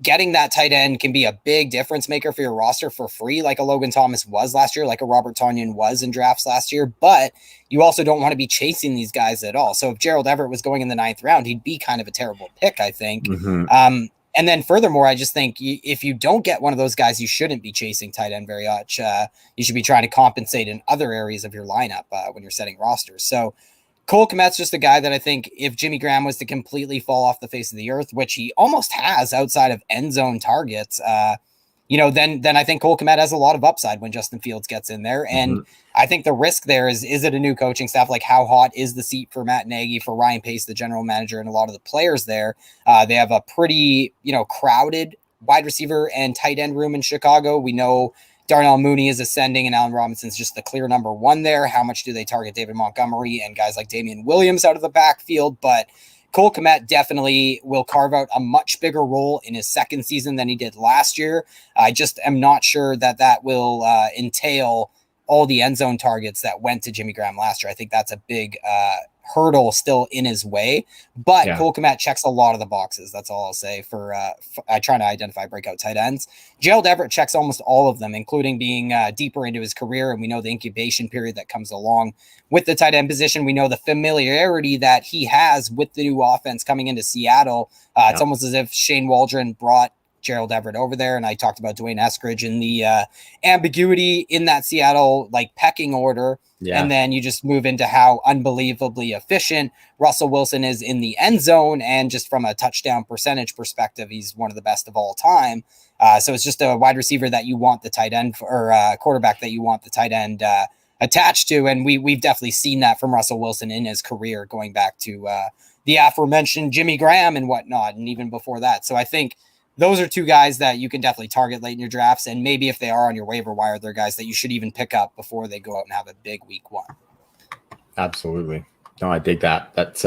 getting that tight end can be a big difference maker for your roster for free, like a Logan Thomas was last year, like a Robert Tonyan was in drafts last year. But you also don't want to be chasing these guys at all. So if Gerald Everett was going in the 9th round, he'd be kind of a terrible pick, I think. Mm-hmm. And then furthermore, I just think if you don't get one of those guys, you shouldn't be chasing tight end very much. You should be trying to compensate in other areas of your lineup when you're setting rosters. So Cole Kmet's just a guy that I think if Jimmy Graham was to completely fall off the face of the earth, which he almost has outside of end zone targets, then I think Cole Kmet has a lot of upside when Justin Fields gets in there. And I think the risk there is it a new coaching staff? Like, how hot is the seat for Matt Nagy, for Ryan Pace, the general manager, and a lot of the players there? They have a pretty, crowded wide receiver and tight end room in Chicago. We know Darnell Mooney is ascending and Allen Robinson's just the clear number one there. How much do they target David Montgomery and guys like Damian Williams out of the backfield? But Cole Kmet definitely will carve out a much bigger role in his second season than he did last year. I just am not sure that will entail all the end zone targets that went to Jimmy Graham last year. I think that's a big hurdle still in his way, but Cole Kmet checks a lot of the boxes. That's all I'll say for trying to identify breakout tight ends. Gerald Everett checks almost all of them, including being deeper into his career. And we know the incubation period that comes along with the tight end position. We know the familiarity that he has with the new offense coming into Seattle. It's almost as if Shane Waldron brought Gerald Everett over there. And I talked about Dwayne Eskridge and the ambiguity in that Seattle pecking order. Yeah. And then you just move into how unbelievably efficient Russell Wilson is in the end zone. And just from a touchdown percentage perspective, he's one of the best of all time. So it's just a wide receiver that you want the tight end or quarterback that you want the tight end attached to. And we've definitely seen that from Russell Wilson in his career, going back to the aforementioned Jimmy Graham and whatnot, and even before that. So I think those are two guys that you can definitely target late in your drafts. And maybe if they are on your waiver wire, they're guys that you should even pick up before they go out and have a big week one. Absolutely. No, I dig that. That's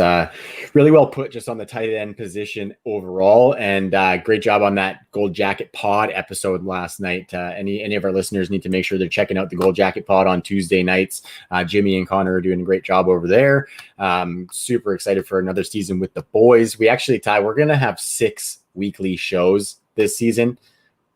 really well put just on the tight end position overall. And great job on that Gold Jacket Pod episode last night. Any of our listeners need to make sure they're checking out the Gold Jacket Pod on Tuesday nights. Jimmy and Connor are doing a great job over there. Super excited for another season with the boys. We actually, Ty, we're going to have 6 weekly shows this season.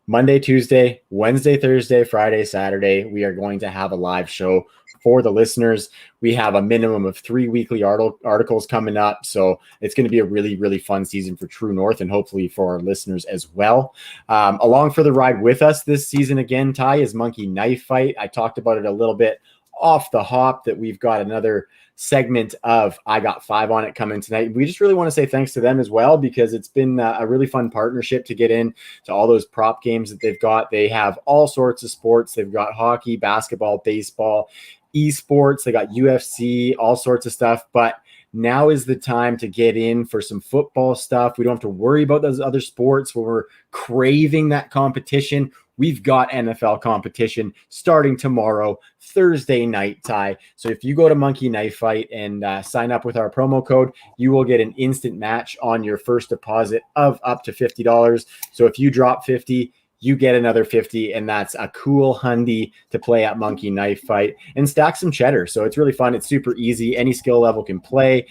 Monday, Tuesday, Wednesday, Thursday, Friday, Saturday. We are going to have a live show for the listeners. We have a minimum of 3 weekly articles coming up. So it's going to be a really, really fun season for True North and hopefully for our listeners as well. Along for the ride with us this season again, Ty, is Monkey Knife Fight. I talked about it a little bit off the hop that we've got another segment of I Got 5 on it coming tonight. We just really want to say thanks to them as well, because it's been a really fun partnership to get in to all those prop games that they've got. They have all sorts of sports. They've got hockey, basketball, baseball, esports. They got UFC, all sorts of stuff. But now is the time to get in for some football stuff. We don't have to worry about those other sports where we're craving that competition. We've got NFL competition starting tomorrow, Thursday night, Ty. So if you go to Monkey Knife Fight and sign up with our promo code, you will get an instant match on your first deposit of up to $50. So if you drop 50, you get another 50, and that's a cool hundy to play at Monkey Knife Fight and stack some cheddar. So it's really fun. It's super easy. Any skill level can play.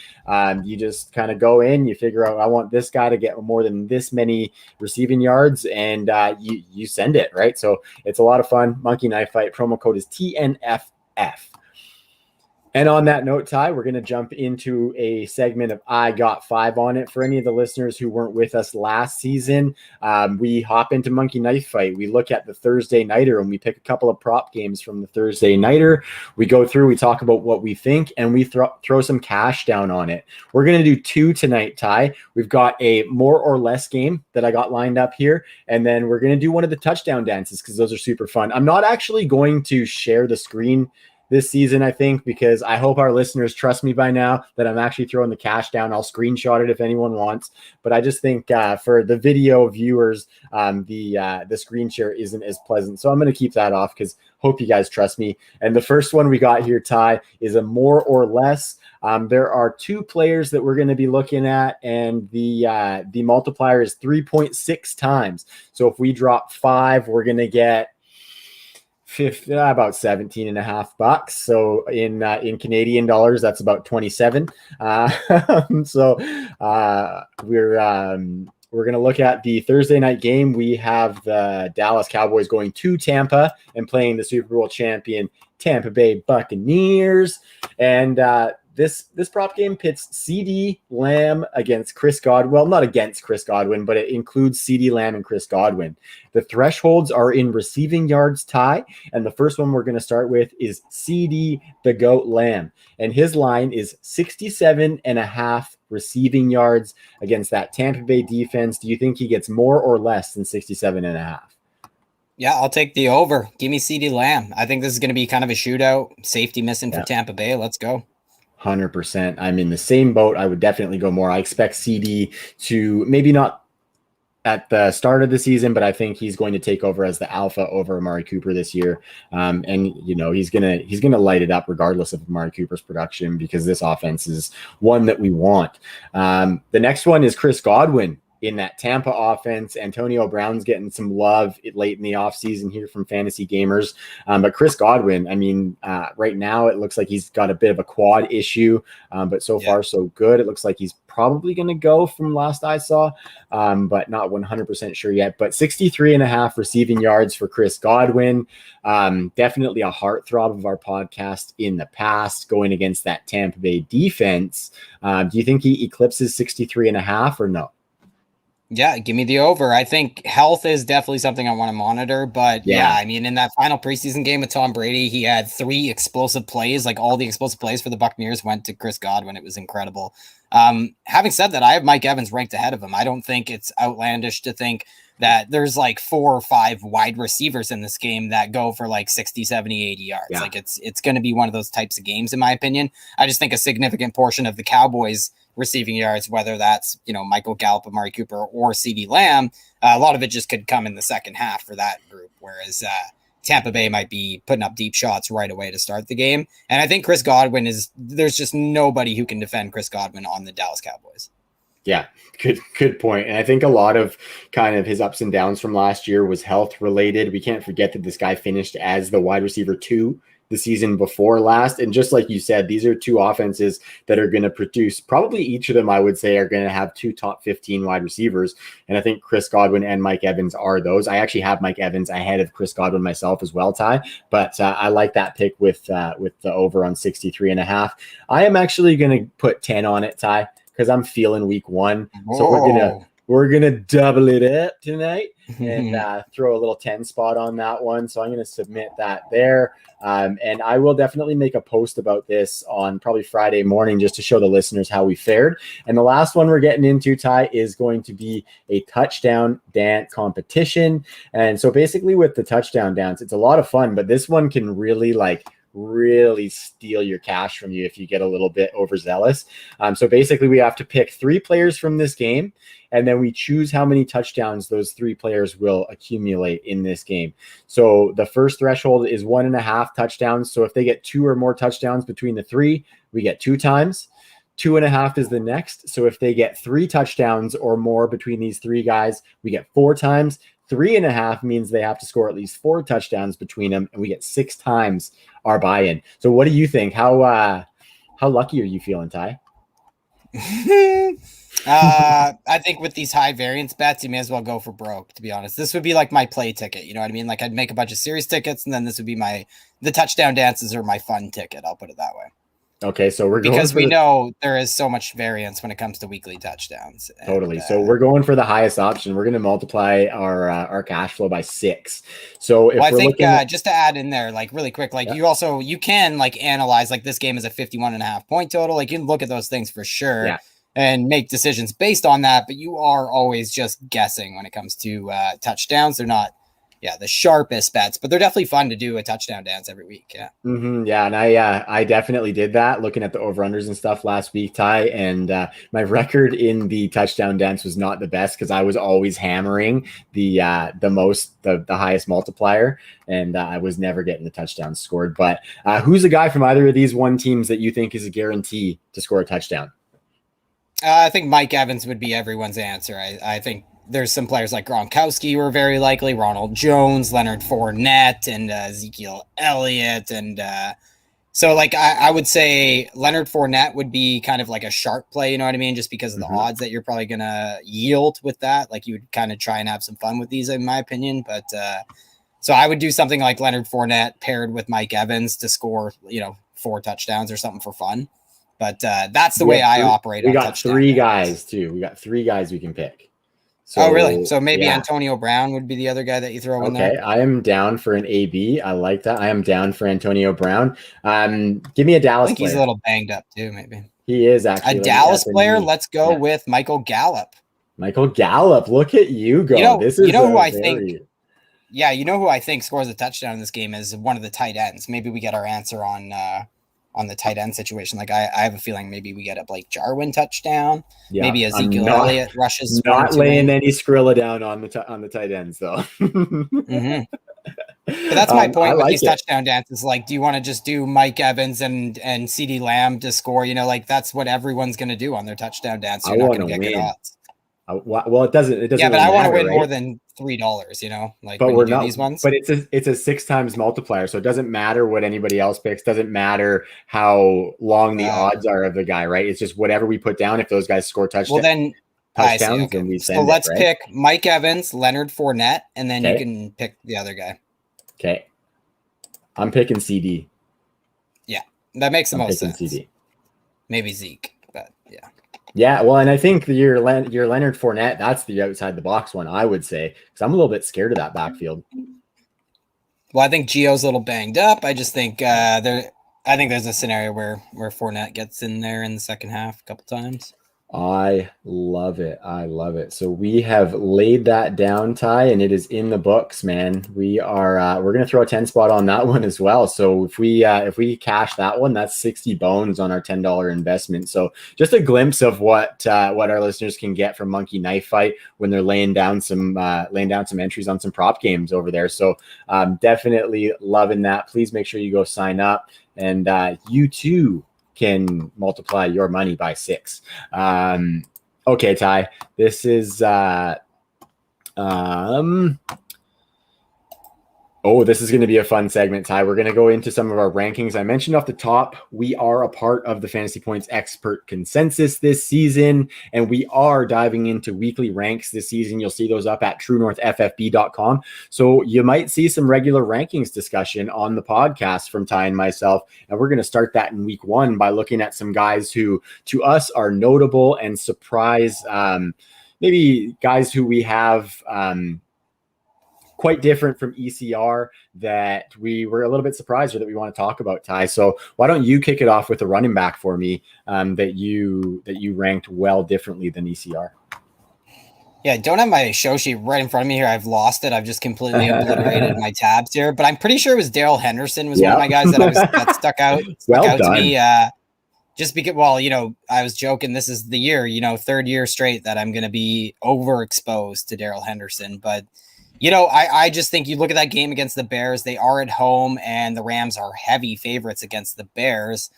You just kind of go in, you figure out, I want this guy to get more than this many receiving yards, and you send it, right? So it's a lot of fun. Monkey Knife Fight. Promo code is TNFF. And on that note, Ty, we're going to jump into a segment of I Got 5 on it. For any of the listeners who weren't with us last season, we hop into Monkey Knife Fight. We look at the Thursday Nighter and we pick a couple of prop games from the Thursday Nighter. We go through, we talk about what we think, and we throw some cash down on it. We're going to do 2 tonight, Ty. We've got a more or less game that I got lined up here, and then we're going to do one of the touchdown dances because those are super fun. I'm not actually going to share the screen this season, I think, because I hope our listeners trust me by now that I'm actually throwing the cash down. I'll screenshot it if anyone wants, but I just think for the video viewers, the screen share isn't as pleasant. So I'm going to keep that off because hope you guys trust me. And the first one we got here, Ty, is a more or less. There are 2 players that we're going to be looking at, and the multiplier is 3.6 times. So if we drop 5, we're going to get about $17.50. So in Canadian dollars, that's about 27. So we're we're going to look at the Thursday night game. We have the Dallas Cowboys going to Tampa and playing the Super Bowl champion Tampa Bay Buccaneers. And this prop game pits CeeDee Lamb against Chris Godwin. Well, not against Chris Godwin, but it includes CeeDee Lamb and Chris Godwin. The thresholds are in receiving yards tie. And the first one we're going to start with is CeeDee the Goat Lamb. And his line is 67.5 receiving yards against that Tampa Bay defense. Do you think he gets more or less than 67.5? Yeah, I'll take the over. Give me CeeDee Lamb. I think this is going to be kind of a shootout. Safety missing for Tampa Bay. Let's go. 100%. I'm in the same boat. I would definitely go more. I expect CeeDee to maybe not at the start of the season, but I think he's going to take over as the alpha over Amari Cooper this year. And you know, he's gonna light it up regardless of Amari Cooper's production, because this offense is one that we want. The next one is Chris Godwin in that Tampa offense. Antonio Brown's getting some love late in the offseason here from fantasy gamers. But Chris Godwin, I mean, right now it looks like he's got a bit of a quad issue, but so far so good. It looks like he's probably going to go from last I saw, but not 100% sure yet. But 63.5 receiving yards for Chris Godwin. Definitely a heartthrob of our podcast in the past, going against that Tampa Bay defense. Do you think he eclipses 63.5 or no? Yeah, give me the over. I think health is definitely something I want to monitor, but yeah, I mean, in that final preseason game with Tom Brady, he had 3 explosive plays. Like, all the explosive plays for the Buccaneers went to Chris Godwin. It was incredible. Having said that, I have Mike Evans ranked ahead of him. I don't think it's outlandish to think that there's like 4 or 5 wide receivers in this game that go for like 60, 70, 80 yards. Yeah. Like, it's going to be one of those types of games, in my opinion. I just think a significant portion of the Cowboys receiving yards, whether that's, you know, Michael Gallup, Amari Cooper, or CeeDee Lamb, a lot of it just could come in the second half for that group, whereas Tampa Bay might be putting up deep shots right away to start the game. And I think Chris Godwin there's just nobody who can defend Chris Godwin on the Dallas Cowboys. Yeah, good point. And I think a lot of kind of his ups and downs from last year was health related. We can't forget that this guy finished as the wide receiver 2 the season before last. And just like you said, these are 2 offenses that are going to produce, probably each of them, I would say, are going to have 2 top 15 wide receivers. And I think Chris Godwin and Mike Evans are those. I actually have Mike Evans ahead of Chris Godwin myself as well, Ty. But I like that pick with the over on 63.5. I am actually going to put 10 on it, Ty, because I'm feeling week 1. So we're gonna double it up tonight and throw a little 10 spot on that one. So I'm gonna submit that there. And I will definitely make a post about this on probably Friday morning, just to show the listeners how we fared. And the last one we're getting into, Ty, is going to be a touchdown dance competition. And so basically with the touchdown dance, it's a lot of fun, but this one can really steal your cash from you if you get a little bit overzealous. So basically we have to pick 3 players from this game, and then we choose how many touchdowns those 3 players will accumulate in this game. So the first threshold is 1.5 touchdowns. So if they get 2 or more touchdowns between the 3, we get 2 times. 2.5 is the next. So if they get 3 touchdowns or more between these 3 guys, we get 4 times. 3.5 means they have to score at least 4 touchdowns between them, and we get 6 times our buy-in. So what do you think? How lucky are you feeling, Ty? I think with these high variance bets, you may as well go for broke, to be honest. This would be like my play ticket. You know what I mean? Like, I'd make a bunch of series tickets, and then this would be the touchdown dances are my fun ticket. I'll put it that way. Okay, so we're going because we know there is so much variance when it comes to weekly touchdowns. Totally. So we're going for the highest option. We're going to multiply our cash flow by 6. So if I think just to add in there, like really quick, like you can like analyze like this game is a 51.5 point total. Like you can look at those things for sure and make decisions based on that. But you are always just guessing when it comes to touchdowns. They're not the sharpest bets, but they're definitely fun to do a touchdown dance every week. Yeah. Mm-hmm, yeah. And I definitely did that looking at the over-unders and stuff last week, Ty. And my record in the touchdown dance was not the best because I was always hammering the highest multiplier, and I was never getting the touchdowns scored. But who's a guy from either of these one teams that you think is a guarantee to score a touchdown? I think Mike Evans would be everyone's answer. I think there's some players like Gronkowski who are very likely, Ronald Jones, Leonard Fournette, and Ezekiel Elliott, and So, like, I would say Leonard Fournette would be kind of like a sharp play, you know what I mean? Just because of the odds that you're probably going to yield with that. Like, you would kind of try and have some fun with these, in my opinion. But so I would do something like Leonard Fournette paired with Mike Evans to score, 4 touchdowns or something for fun. But that's the way I operate. We got 3 guys, too. We got 3 guys we can pick. So, really? So maybe Antonio Brown would be the other guy that you throw in there? Okay, I am down for an AB. I like that. I am down for Antonio Brown. Give me a Dallas player. I think he's a little banged up too, maybe. He is actually. A Dallas player? Let's go with Michael Gallup. Michael Gallup. Look at you go. You know who I think scores a touchdown in this game is one of the tight ends. Maybe we get our answer on the tight end situation. Like I have a feeling maybe we get a Blake Jarwin touchdown. Yeah, maybe Ezekiel Elliott rushes. Not laying any Skrilla down on the tight ends though. But that's my point with these touchdown dances. Like, do you want to just do Mike Evans and CeeDee Lamb to score? That's what everyone's going to do on their touchdown dance. You're not going to get good odds. Well, it doesn't. Yeah, but I want to win more than $3. Like, but we're not these ones. But it's a 6 times multiplier, so it doesn't matter what anybody else picks. Doesn't matter how long the odds are of the guy, right? It's just whatever we put down. If those guys score touchdowns, well then touchdowns, then we send. So let's pick Mike Evans, Leonard Fournette, and then you can pick the other guy. Okay, I'm picking CD. Yeah, that makes the most sense. CD. Maybe Zeke, but yeah. Yeah, well, and I think your Leonard Fournette, that's the outside the box one, I would say, because I'm a little bit scared of that backfield. Well, I think Gio's a little banged up. I just think there's a scenario where Fournette gets in there in the second half a couple times. I love it. So we have laid that down, Ty, and it is in the books, man. We're gonna throw a 10 spot on that one as well. So if we cash that one, that's 60 bones on our $10 investment. So just a glimpse of what our listeners can get from Monkey Knife Fight when they're laying down some entries on some prop games over there. So definitely loving that. Please make sure you go sign up, and you too can multiply your money by 6. Okay, Ty, this is this is going to be a fun segment, Ty. We're going to go into some of our rankings. I mentioned off the top, we are a part of the Fantasy Points Expert Consensus this season, and we are diving into weekly ranks this season. You'll see those up at truenorthffb.com. So you might see some regular rankings discussion on the podcast from Ty and myself, and we're going to start that in week 1 by looking at some guys who, to us, are notable and surprise, maybe guys who we have quite different from ECR that we were a little bit surprised or that we want to talk about, Ty. So why don't you kick it off with a running back for me that you ranked well differently than ECR? Yeah, I don't have my show sheet right in front of me here. I've lost it. I've just completely obliterated my tabs here, but I'm pretty sure it was Darrell Henderson was one of my guys that stuck out to me. Just because, I was joking. This is the year, 3rd year straight that I'm going to be overexposed to Darrell Henderson, but I just think you look at that game against the Bears, they are at home and the Rams are heavy favorites against the Bears.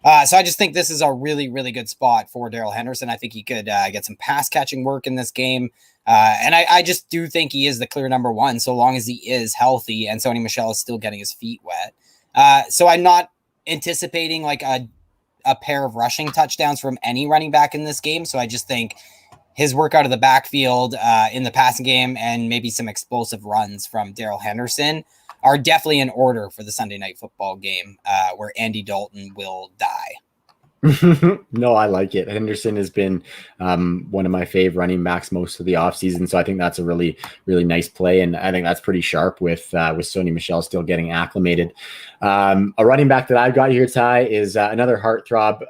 So I just think this is a really, really good spot for Darrell Henderson. I think he could get some pass catching work in this game. And I just do think he is the clear number 1, so long as he is healthy and Sony Michel is still getting his feet wet. So I'm not anticipating like a pair of rushing touchdowns from any running back in this game. So I just think his work out of the backfield in the passing game and maybe some explosive runs from Darrell Henderson are definitely in order for the Sunday Night Football game where Andy Dalton will die. No, I like it. Henderson has been one of my fave running backs most of the offseason, so I think that's a really, really nice play, and I think that's pretty sharp with Sony Michel still getting acclimated. A running back that I've got here, Ty, is another heartthrob,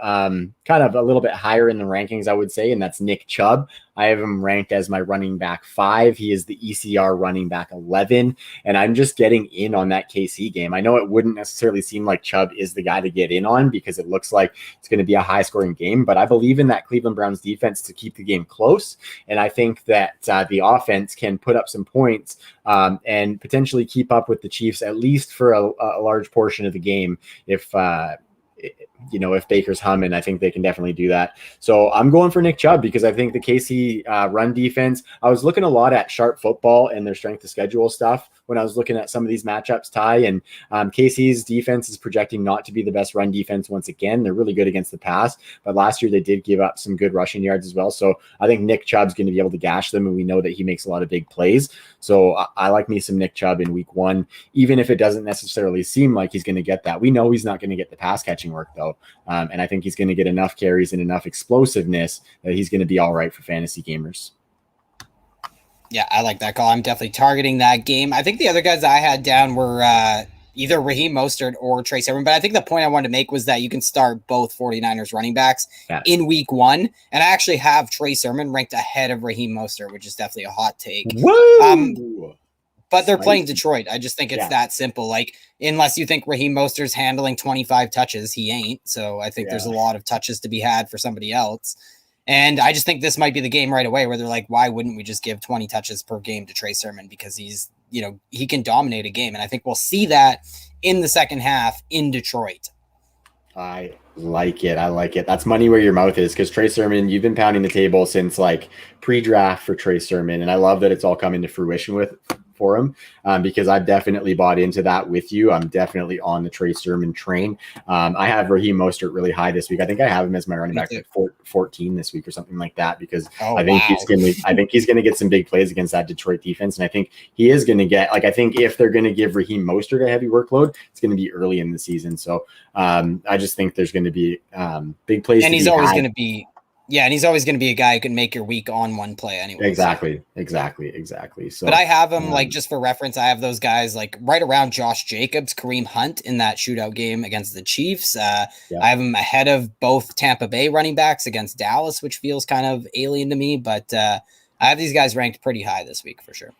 kind of a little bit higher in the rankings, I would say, and that's Nick Chubb. I have him ranked as my running back 5. He is the ECR running back 11, and I'm just getting in on that KC game. I know it wouldn't necessarily seem like Chubb is the guy to get in on because it looks like it's going to be a high-scoring game, but I believe in that Cleveland Browns defense to keep the game close, and I think that the offense can put up some points and potentially keep up with the Chiefs at least for a large portion of the game if if Baker's humming, I think they can definitely do that. So I'm going for Nick Chubb because I think the KC run defense, I was looking a lot at Sharp Football and their strength of schedule stuff when I was looking at some of these matchups, Ty, and KC's defense is projecting not to be the best run defense once again. They're really good against the pass, but last year they did give up some good rushing yards as well. So I think Nick Chubb's going to be able to gash them, and we know that he makes a lot of big plays. So I like me some Nick Chubb in week 1, even if it doesn't necessarily seem like he's going to get that. We know he's not going to get the pass catching work though. And I think he's going to get enough carries and enough explosiveness that he's going to be all right for fantasy gamers. Yeah, I like that call. I'm definitely targeting that game. I think the other guys I had down were either Raheem Mostert or Trey Sermon, but I think the point I wanted to make was that you can start both 49ers running backs in week 1, and I actually have Trey Sermon ranked ahead of Raheem Mostert, which is definitely a hot take. But they're playing Detroit. I just think it's that simple. Like, unless you think Raheem Mostert's handling 25 touches, he ain't. So I think there's a lot of touches to be had for somebody else. And I just think this might be the game right away where they're like, why wouldn't we just give 20 touches per game to Trey Sermon? Because he's, he can dominate a game. And I think we'll see that in the second half in Detroit. I like it. I like it. That's money where your mouth is, because Trey Sermon, you've been pounding the table since like pre-draft for Trey Sermon. And I love that it's all coming to fruition for him, because I've definitely bought into that with you. I'm definitely on the Trey Sermon train. I have Raheem Mostert really high this week. I think I have him as my running back at 14 this week or something like that, because I think he's going to get some big plays against that Detroit defense. And I think he is going to get, I think if they're going to give Raheem Mostert a heavy workload, it's going to be early in the season. So I just think there's going to be big plays. And he's always going to be, and he's always going to be a guy who can make your week on one play anyway. Exactly. So, but I have him just for reference. I have those guys like right around Josh Jacobs, Kareem Hunt in that shootout game against the Chiefs. I have him ahead of both Tampa Bay running backs against Dallas, which feels kind of alien to me. But I have these guys ranked pretty high this week for sure.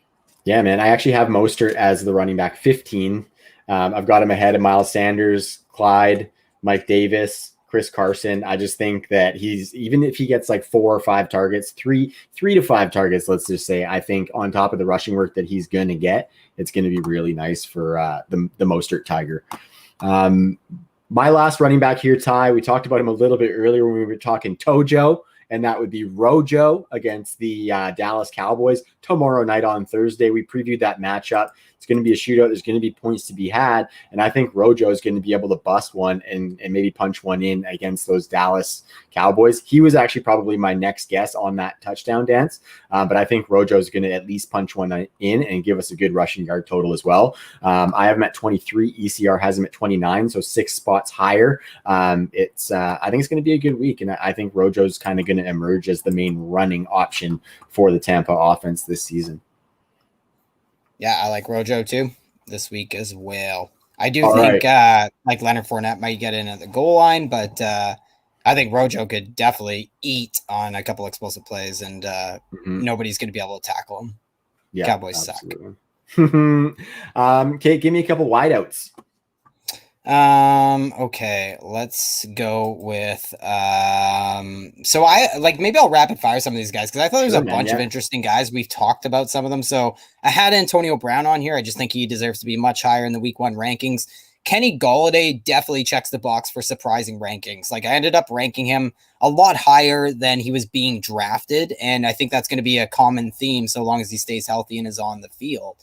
Yeah, man. I actually have Mostert as the running back 15. I've got him ahead of Miles Sanders, Clyde, Mike Davis, Chris Carson. I just think that he's, even if he gets like 4 or 5 targets, three to 5 targets, let's just say, I think on top of the rushing work that he's going to get, it's going to be really nice for the Mostert Tiger. My last running back here, Ty, we talked about him a little bit earlier when we were talking Tojo, and that would be Rojo against the Dallas Cowboys tomorrow night on Thursday. We previewed that matchup. It's going to be a shootout. There's going to be points to be had. And I think Rojo is going to be able to bust one and maybe punch one in against those Dallas Cowboys. He was actually probably my next guess on that touchdown dance. But I think Rojo is going to at least punch one in and give us a good rushing yard total as well. I have him at 23. ECR has him at 29, so 6 spots higher. I think it's going to be a good week. And I think Rojo's kind of going to emerge as the main running option for the Tampa offense this season. Yeah, I like Rojo too this week as well. I do think like Leonard Fournette might get in at the goal line, but I think Rojo could definitely eat on a couple explosive plays, and nobody's going to be able to tackle him. Yeah, Cowboys absolutely. Suck. Okay, give me a couple wideouts. Okay, let's go with so maybe I'll rapid fire some of these guys, because I thought there's a bunch of interesting guys. We've talked about some of them. So I had Antonio Brown on here. I just think he deserves to be much higher in the week 1 rankings. Kenny Golladay definitely checks the box for surprising rankings. Like, I ended up ranking him a lot higher than he was being drafted, and I think that's going to be a common theme so long as he stays healthy and is on the field.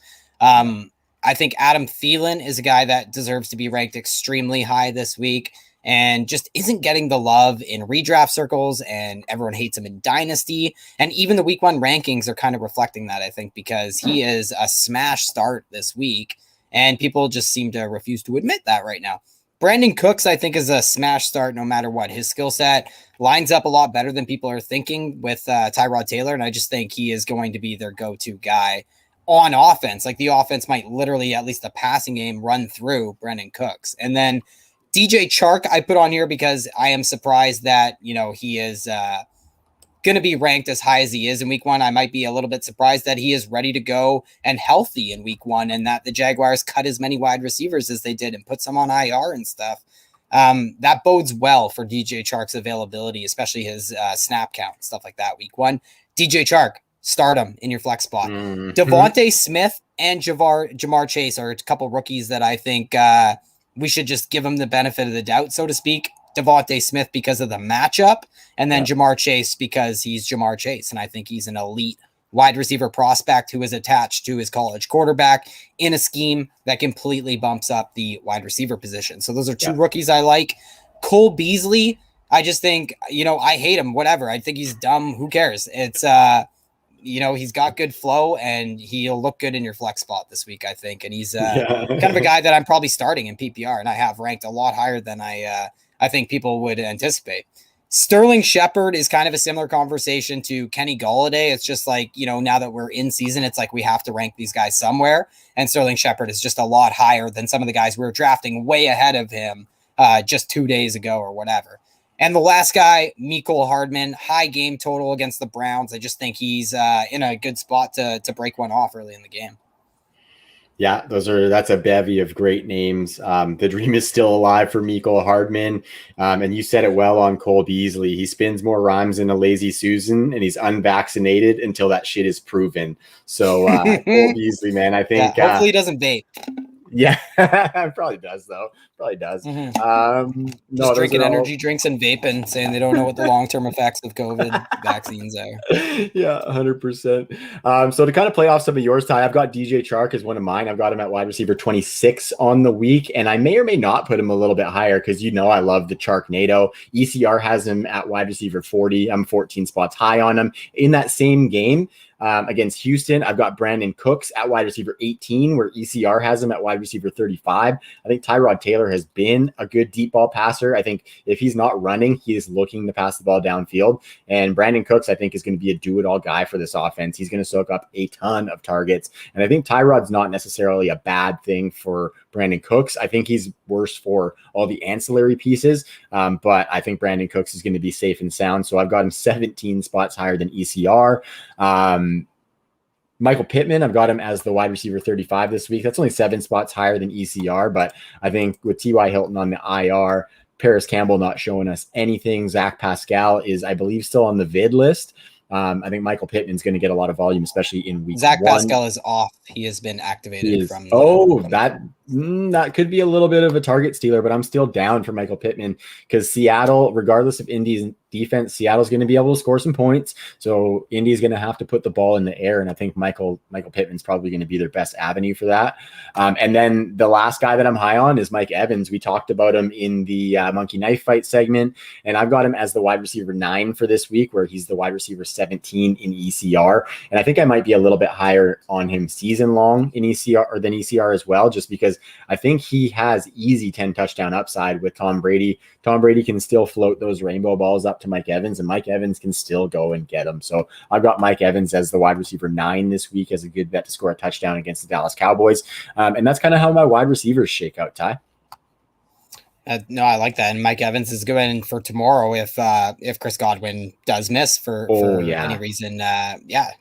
I think Adam Thielen is a guy that deserves to be ranked extremely high this week and just isn't getting the love in redraft circles, and everyone hates him in Dynasty. And even the week 1 rankings are kind of reflecting that, I think, because he is a smash start this week, and people just seem to refuse to admit that right now. Brandon Cooks, I think, is a smash start no matter what. His skill set lines up a lot better than people are thinking with Tyrod Taylor, and I just think he is going to be their go-to guy on offense. Like, the offense might literally, at least the passing game, run through Brandon Cooks. And then DJ Chark I put on here because I am surprised that, he is going to be ranked as high as he is in week 1. I might be a little bit surprised that he is ready to go and healthy in week 1, and that the Jaguars cut as many wide receivers as they did and put some on IR and stuff. That bodes well for DJ Chark's availability, especially his snap count, stuff like that. Week 1, DJ Chark, start him in your flex spot. Devontae Smith and Jamar Chase are a couple rookies that I think we should just give him the benefit of the doubt, so to speak. Devontae Smith because of the matchup, and then Jamar Chase because he's Jamar Chase. And I think he's an elite wide receiver prospect who is attached to his college quarterback in a scheme that completely bumps up the wide receiver position. So those are two rookies I like. Cole Beasley, I just think, I hate him, whatever. I think he's dumb. Who cares? It's, he's got good flow and he'll look good in your flex spot this week, I think. And he's kind of a guy that I'm probably starting in PPR, and I have ranked a lot higher than I think people would anticipate. Sterling Shepard is kind of a similar conversation to Kenny Golladay. It's just like, now that we're in season, it's like we have to rank these guys somewhere. And Sterling Shepard is just a lot higher than some of the guys we were drafting way ahead of him just 2 days ago or whatever. And the last guy, Mecole Hardman, high game total against the Browns. I just think he's in a good spot to break one off early in the game. Yeah, that's a bevy of great names. The dream is still alive for Mecole Hardman. And you said it well on Cole Beasley. He spins more rhymes than a lazy Susan, and he's unvaccinated until that shit is proven. So Cole Beasley, man, I think hopefully he doesn't vape. Yeah, probably does though. Probably does. Just drinking energy drinks and vaping, saying they don't know what the long-term effects of COVID vaccines are. Yeah, 100%. So to kind of play off some of yours, Ty, I've got DJ Chark as one of mine. I've got him at wide receiver 26 on the week, and I may or may not put him a little bit higher because I love the Charknado. ECR has him at wide receiver 40. I'm 14 spots high on him. In that same game, against Houston, I've got Brandon Cooks at wide receiver 18, where ECR has him at wide receiver 35. I think Tyrod Taylor has been a good deep ball passer. I think if he's not running, he is looking to pass the ball downfield. And Brandon Cooks, I think, is going to be a do-it-all guy for this offense. He's going to soak up a ton of targets. And I think Tyrod's not necessarily a bad thing for Brandon Cooks. I think he's worse for all the ancillary pieces. But I think Brandon Cooks is going to be safe and sound. So I've got him 17 spots higher than ECR. Michael Pittman, I've got him as the wide receiver 35 this week. That's only 7 spots higher than ECR, but I think with T.Y. Hilton on the IR, Paris Campbell not showing us anything, Zach Pascal is, I believe, still on the vid list. I think Michael Pittman's going to get a lot of volume, especially in week Zach 1. Pascal is off. He has been activated from. That could be a little bit of a target stealer, but I'm still down for Michael Pittman because Seattle, regardless of Indy's defense, Seattle's going to be able to score some points. So Indy's going to have to put the ball in the air, and I think Michael Pittman's probably going to be their best avenue for that. And then the last guy that I'm high on is Mike Evans. We talked about him in the Monkey Knife Fight segment, and I've got him as the wide receiver 9 for this week, where he's the wide receiver 17 in ECR. And I think I might be a little bit higher on him season long in ECR or than ECR as well, just because I think he has easy 10 touchdown upside with Tom Brady. Tom Brady can still float those rainbow balls up to Mike Evans, and Mike Evans can still go and get them. So I've got Mike Evans as the wide receiver 9 this week as a good bet to score a touchdown against the Dallas Cowboys. And that's kind of how my wide receivers shake out, Ty. No, I like that. And Mike Evans is going for tomorrow if Chris Godwin does miss for any reason.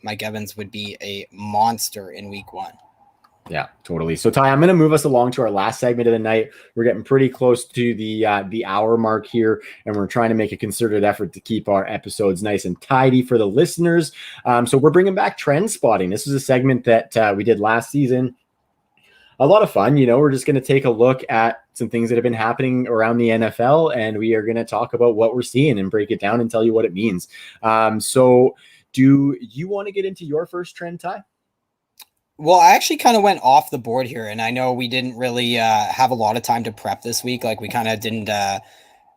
Mike Evans would be a monster in week 1. Yeah, totally. So Ty, I'm going to move us along to our last segment of the night. We're getting pretty close to the hour mark here, and we're trying to make a concerted effort to keep our episodes nice and tidy for the listeners. So we're bringing back trend spotting. This is a segment that we did last season. A lot of fun. We're just going to take a look at some things that have been happening around the NFL, and we are going to talk about what we're seeing and break it down and tell you what it means. So do you want to get into your first trend, Ty? Well, I actually kind of went off the board here, and I know we didn't really have a lot of time to prep this week. Like we kind of didn't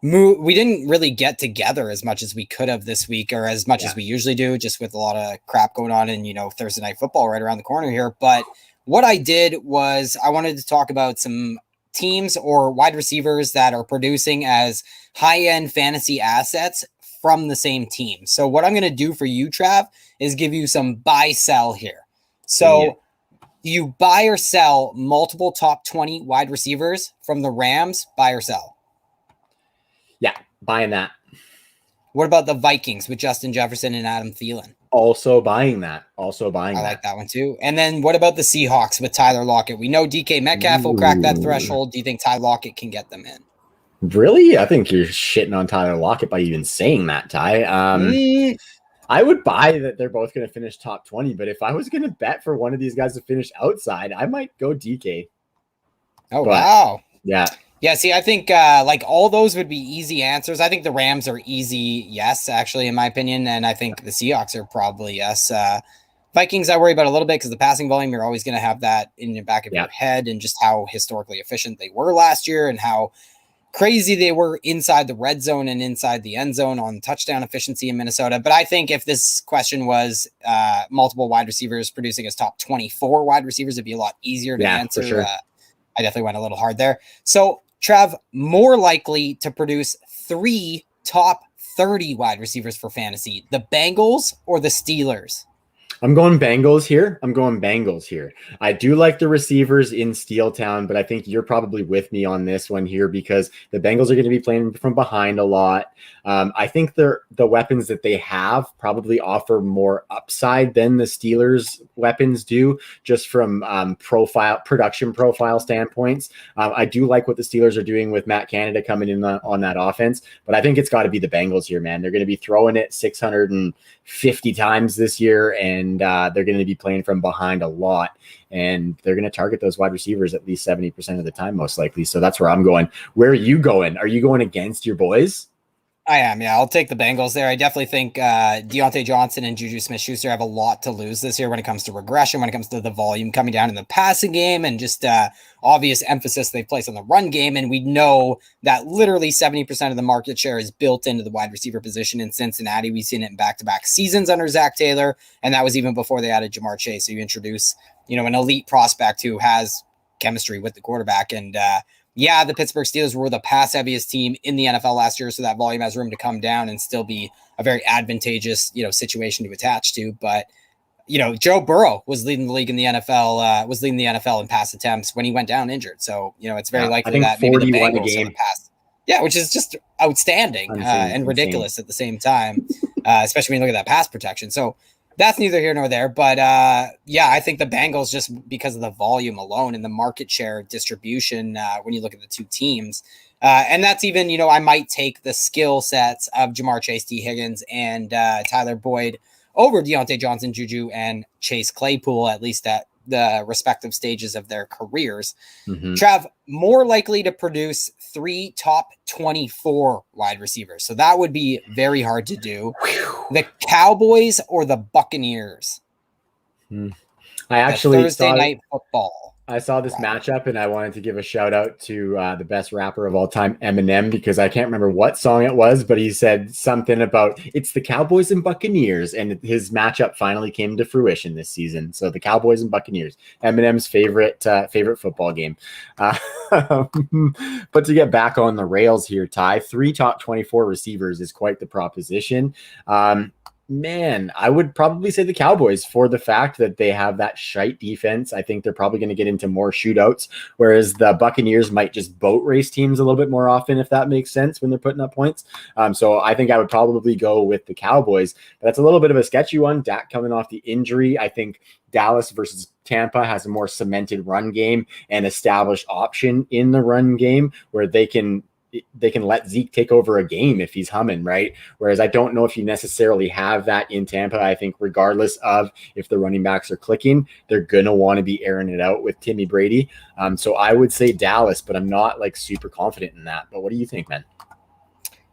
we didn't really get together as much as we could have this week, or as much as we usually do, just with a lot of crap going on and Thursday night football right around the corner here. But what I did was I wanted to talk about some teams or wide receivers that are producing as high-end fantasy assets from the same team. So what I'm going to do for you, Trav, is give you some buy-sell here. So you buy or sell multiple top 20 wide receivers from the Rams, buy or sell? Yeah, buying that. What about the Vikings with Justin Jefferson and Adam Thielen? Also buying that. I like that one too. And then what about the Seahawks with Tyler Lockett? We know DK Metcalf will crack that threshold. Do you think Ty Lockett can get them in? Really? I think you're shitting on Tyler Lockett by even saying that, Ty. I would buy that they're both going to finish top 20, but if I was going to bet for one of these guys to finish outside, I might go DK. Wow. Yeah. Yeah, see, I think like all those would be easy answers. I think the Rams are easy, yes, actually, in my opinion, and I think the Seahawks are probably yes. Vikings, I worry about a little bit because the passing volume, you're always going to have that in the back of Yeah. your head, and just how historically efficient they were last year, and how crazy they were inside the red zone and inside the end zone on touchdown efficiency in Minnesota. But I think if this question was multiple wide receivers producing as top 24 wide receivers, it'd be a lot easier to Yeah, for answer. sure. I definitely went a little hard there. So, Trav, more likely to produce 3 top 30 wide receivers for fantasy, the Bengals or the Steelers? I'm going Bengals here. I do like the receivers in Steel Town, but I think you're probably with me on this one here because the Bengals are going to be playing from behind a lot. I think the weapons that they have probably offer more upside than the Steelers' weapons do, just from production profile standpoints. I do like what the Steelers are doing with Matt Canada coming in on that offense, but I think it's got to be the Bengals here, man. They're going to be throwing it 650 times this year, and they're going to be playing from behind a lot, and they're going to target those wide receivers at least 70% of the time, most likely. So that's where I'm going. Where are you going? Are you going against your boys? I am, yeah. I'll take the Bengals there. I definitely think Deontay Johnson and Juju Smith-Schuster have a lot to lose this year when it comes to regression, when it comes to the volume coming down in the passing game, and just obvious emphasis they place on the run game. And we know that literally 70% of the market share is built into the wide receiver position in Cincinnati. We've seen it in back-to-back seasons under Zach Taylor, and that was even before they added Jamar Chase. So you introduce, an elite prospect who has chemistry with the quarterback, and the Pittsburgh Steelers were the pass heaviest team in the NFL last year, so that volume has room to come down and still be a very advantageous, situation to attach to. But, Joe Burrow was leading the league in the NFL, in pass attempts when he went down injured. So, it's very likely that maybe the Bengals are the pass. Yeah, which is just outstanding and ridiculous at the same time, especially when you look at that pass protection. So that's neither here nor there. But I think the Bengals, just because of the volume alone and the market share distribution when you look at the two teams. And that's even, I might take the skill sets of Jamar Chase, T. Higgins, and Tyler Boyd over Deontay Johnson, Juju, and Chase Claypool, at least at the respective stages of their careers. Mm-hmm. Trav, more likely to produce 3 top 24 wide receivers. So that would be very hard to do. The Cowboys or the Buccaneers? I actually Thursday night football. I saw this matchup, and I wanted to give a shout out to the best rapper of all time, Eminem, because I can't remember what song it was, but he said something about it's the Cowboys and Buccaneers, and his matchup finally came to fruition this season. So the Cowboys and Buccaneers, Eminem's favorite football game. But to get back on the rails here, Ty, 3 top 24 receivers is quite the proposition. Man, I would probably say the Cowboys for the fact that they have that shite defense. I think they're probably going to get into more shootouts, whereas the Buccaneers might just boat race teams a little bit more often, if that makes sense, when they're putting up points. So I think I would probably go with the Cowboys. But that's a little bit of a sketchy one. Dak coming off the injury. I think Dallas versus Tampa has a more cemented run game and established option in the run game where they can let Zeke take over a game if he's humming, right? Whereas I don't know if you necessarily have that in Tampa. I think regardless of if the running backs are clicking, they're going to want to be airing it out with Timmy Brady. So I would say Dallas, but I'm not like super confident in that. But what do you think, man?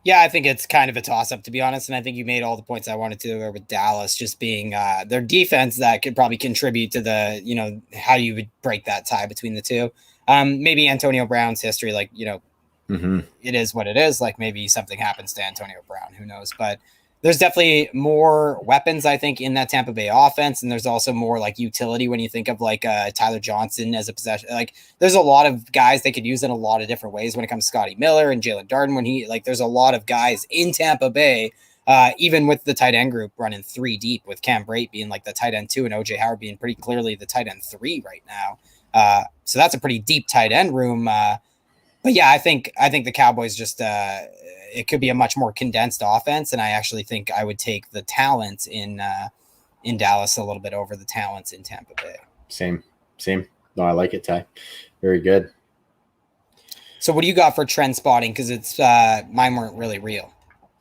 Yeah, I think it's kind of a toss-up, to be honest. And I think you made all the points I wanted to with Dallas, just being their defense that could probably contribute to the, how you would break that tie between the two. Maybe Antonio Brown's history, mm-hmm. It is what it is. Like maybe something happens to Antonio Brown, who knows? But there's definitely more weapons, I think, in that Tampa Bay offense. And there's also more like utility when you think of like Tyler Johnson as a possession. Like there's a lot of guys they could use in a lot of different ways when it comes to Scotty Miller and Jalen Darden. There's a lot of guys in Tampa Bay, even with the tight end group running 3 deep, with Cam Brate being like the tight end 2 and OJ Howard being pretty clearly the tight end 3 right now. So that's a pretty deep tight end room. But yeah, I think the Cowboys just it could be a much more condensed offense, and I actually think I would take the talent in Dallas a little bit over the talents in Tampa Bay. Same. No, I like it, Ty. Very good. So what do you got for trend spotting? Because it's mine weren't really real.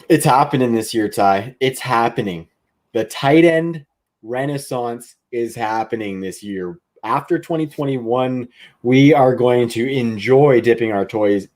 It's happening this year, Ty. It's happening. The tight end renaissance is happening this year. after 2021, we are going to enjoy dipping our toes,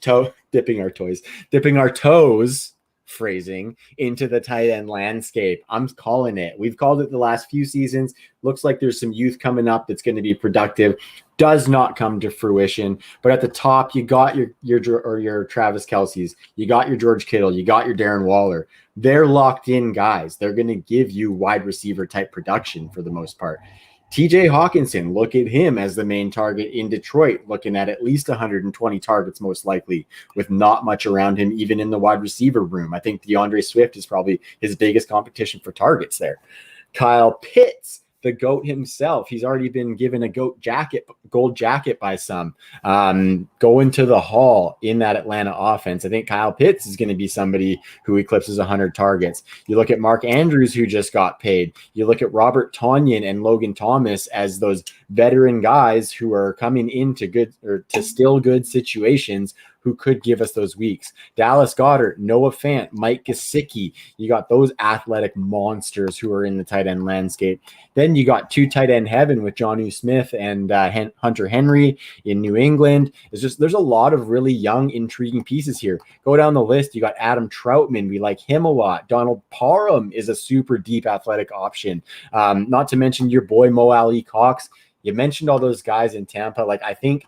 phrasing, into the tight end landscape. I'm calling it. We've called it the last few seasons. Looks like there's some youth coming up that's going to be productive. Does not come to fruition, but at the top, you got your Travis Kelce's, you got your George Kittle, you got your Darren Waller. They're locked in guys. They're going to give you wide receiver type production for the most part. TJ Hawkinson, look at him as the main target in Detroit, looking at least 120 targets, most likely, with not much around him, even in the wide receiver room. I think DeAndre Swift is probably his biggest competition for targets there. Kyle Pitts, the GOAT himself, he's already been given a gold jacket by some. Going to the hall in that Atlanta offense, I think Kyle Pitts is going to be somebody who eclipses 100 targets. You look at Mark Andrews, who just got paid. You look at Robert Tonyan and Logan Thomas as those veteran guys who are coming into still good situations, who could give us those weeks. Dallas Goedert, Noah Fant, Mike Gesicki. You got those athletic monsters who are in the tight end landscape. Then you got two tight end heaven with Jonnu Smith and Hunter Henry in New England. There's a lot of really young, intriguing pieces here. Go down the list. You got Adam Troutman. We like him a lot. Donald Parham is a super deep athletic option. Not to mention your boy Mo Ali Cox. You mentioned all those guys in Tampa. Like, I think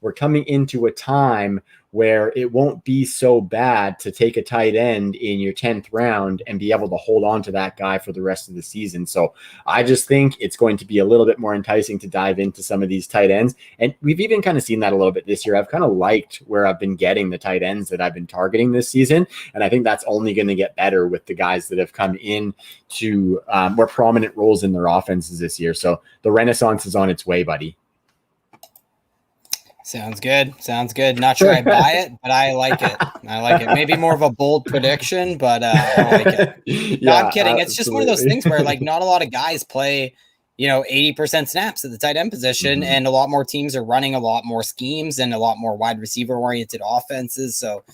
we're coming into a time where it won't be so bad to take a tight end in your 10th round and be able to hold on to that guy for the rest of the season. So I just think it's going to be a little bit more enticing to dive into some of these tight ends. And we've even kind of seen that a little bit this year. I've kind of liked where I've been getting the tight ends that I've been targeting this season. And I think that's only going to get better with the guys that have come in to more prominent roles in their offenses this year. So the renaissance is on its way, buddy. Sounds good. Not sure I buy it, but I like it. Maybe more of a bold prediction, but I like it. No, I'm kidding. It's just one of those things where, like, not a lot of guys play, 80% snaps at the tight end position, and a lot more teams are running a lot more schemes and a lot more wide receiver oriented offenses. So,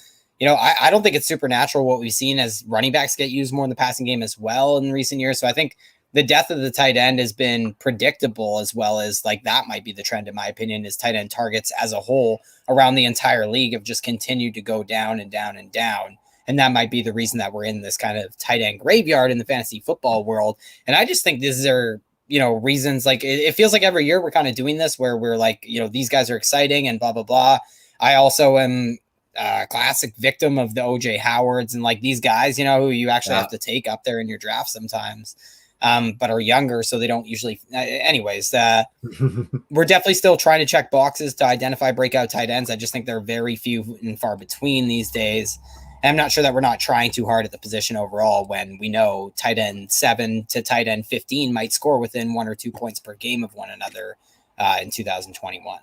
I don't think it's supernatural what we've seen as running backs get used more in the passing game as well in recent years. So I think the death of the tight end has been predictable, as well as, like, that might be the trend, in my opinion, is tight end targets as a whole around the entire league have just continued to go down and down and down. And that might be the reason that we're in this kind of tight end graveyard in the fantasy football world. And I just think these are, reasons, like, it feels like every year we're kind of doing this where we're like, these guys are exciting and blah, blah, blah. I also am a classic victim of the OJ Howards and, like, these guys, who you actually have to take up there in your draft sometimes. But are younger, so they don't usually. Anyways, we're definitely still trying to check boxes to identify breakout tight ends. I just think they're very few and far between these days. And I'm not sure that we're not trying too hard at the position overall when we know tight end 7 to tight end 15 might score within 1 or 2 points per game of one another in 2021.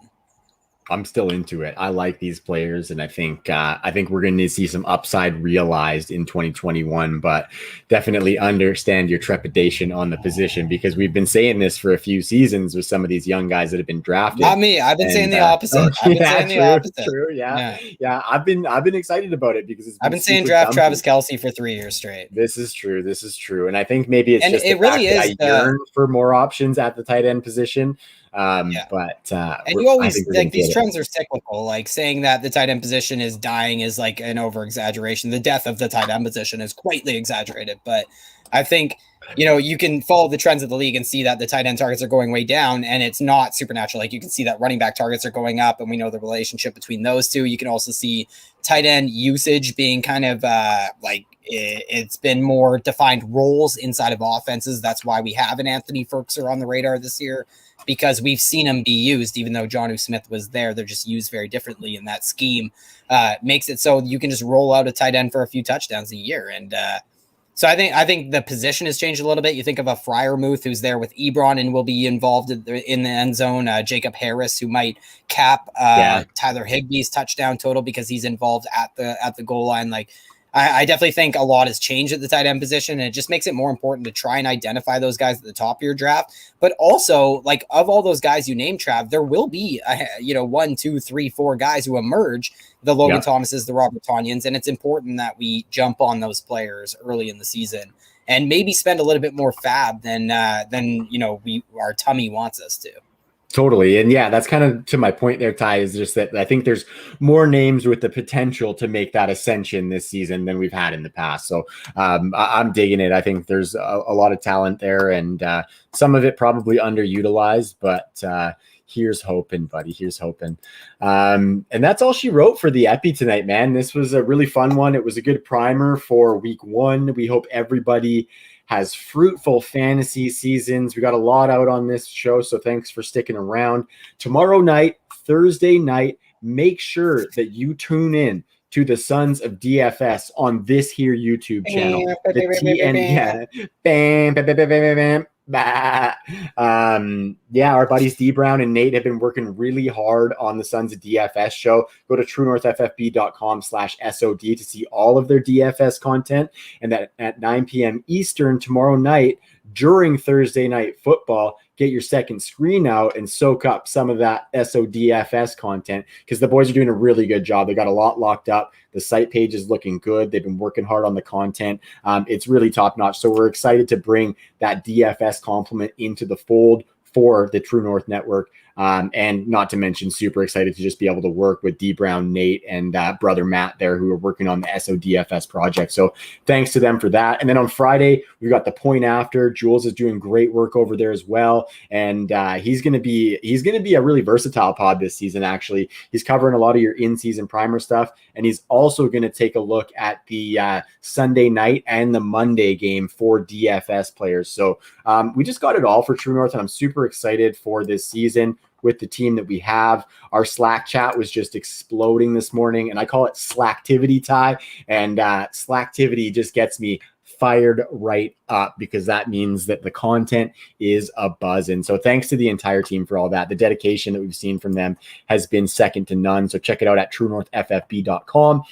I'm still into it. I like these players, and I think we're going to see some upside realized in 2021. But definitely understand your trepidation on the position, because we've been saying this for a few seasons with some of these young guys that have been drafted. Not me. I've been saying the opposite. True. Yeah. I've been excited about it because I've been saying draft Travis Kelce for 3 years straight. This is true, and I think maybe it's just it really is. I yearn for more options at the tight end position. And you always, like, these trends are cyclical. Like, saying that the tight end position is dying is like an over exaggeration. The death of the tight end position is greatly exaggerated, but I think you can follow the trends of the league and see that the tight end targets are going way down, and it's not supernatural. Like, you can see that running back targets are going up, and we know the relationship between those two. You can also see tight end usage being kind of it's been more defined roles inside of offenses. That's why we have an Anthony Ferguson on the radar this year, because we've seen him be used. Even though Jonnu Smith was there, they're just used very differently in that scheme. Makes it so you can just roll out a tight end for a few touchdowns a year. And so I think the position has changed a little bit. You think of a Freiermuth who's there with Ebron and will be involved in the end zone. Jacob Harris, who might cap Tyler Higbee's touchdown total because he's involved at the goal line. Like, I definitely think a lot has changed at the tight end position, and it just makes it more important to try and identify those guys at the top of your draft. But also, like, of all those guys you named, Trav, there will be 1, 2, 3, 4 guys who emerge, the Logan Thomases, the Robert Tonyans, and it's important that we jump on those players early in the season and maybe spend a little bit more fab than our tummy wants us to. Totally. And yeah, that's kind of to my point there, Ty, is just that I think there's more names with the potential to make that ascension this season than we've had in the past. So I'm digging it. I think there's a lot of talent there, and some of it probably underutilized, but here's hoping, buddy. Here's hoping. And that's all she wrote for the Epi tonight, man. This was a really fun one. It was a good primer for week one. We hope everybody has fruitful fantasy seasons. We got a lot out on this show, so thanks for sticking around. Tomorrow night, Thursday night, make sure that you tune in to the Sons of DFS on this here YouTube channel. The TN, yeah, bam, bam, bam, bam, bam, bam. Yeah, our buddies D Brown and Nate have been working really hard on the Sons of DFS show. Go to truenorthffb.com/SOD to see all of their DFS content. And that at 9 p.m. Eastern tomorrow night during Thursday night football, get your second screen out and soak up some of that SODFS content, because the boys are doing a really good job. They got a lot locked up. The site page is looking good. They've been working hard on the content. It's really top notch. So we're excited to bring that DFS complement into the fold for the True North Network. And not to mention, super excited to just be able to work with D Brown, Nate, and brother Matt there, who are working on the SODFS project. So thanks to them for that. And then on Friday, we've got the point after. Jules is doing great work over there as well. And he's gonna be a really versatile pod this season, actually. He's covering a lot of your in-season primer stuff. And he's also gonna take a look at the Sunday night and the Monday game for DFS players. So we just got it all for True North, and I'm super excited for this season with the team that we have. Our Slack chat was just exploding this morning, and I call it Slacktivity, Ty. And Slacktivity just gets me fired right up, because that means that the content is a buzzing. So thanks to the entire team for all that. The dedication that we've seen from them has been second to none. So check it out at truenorthffb.com.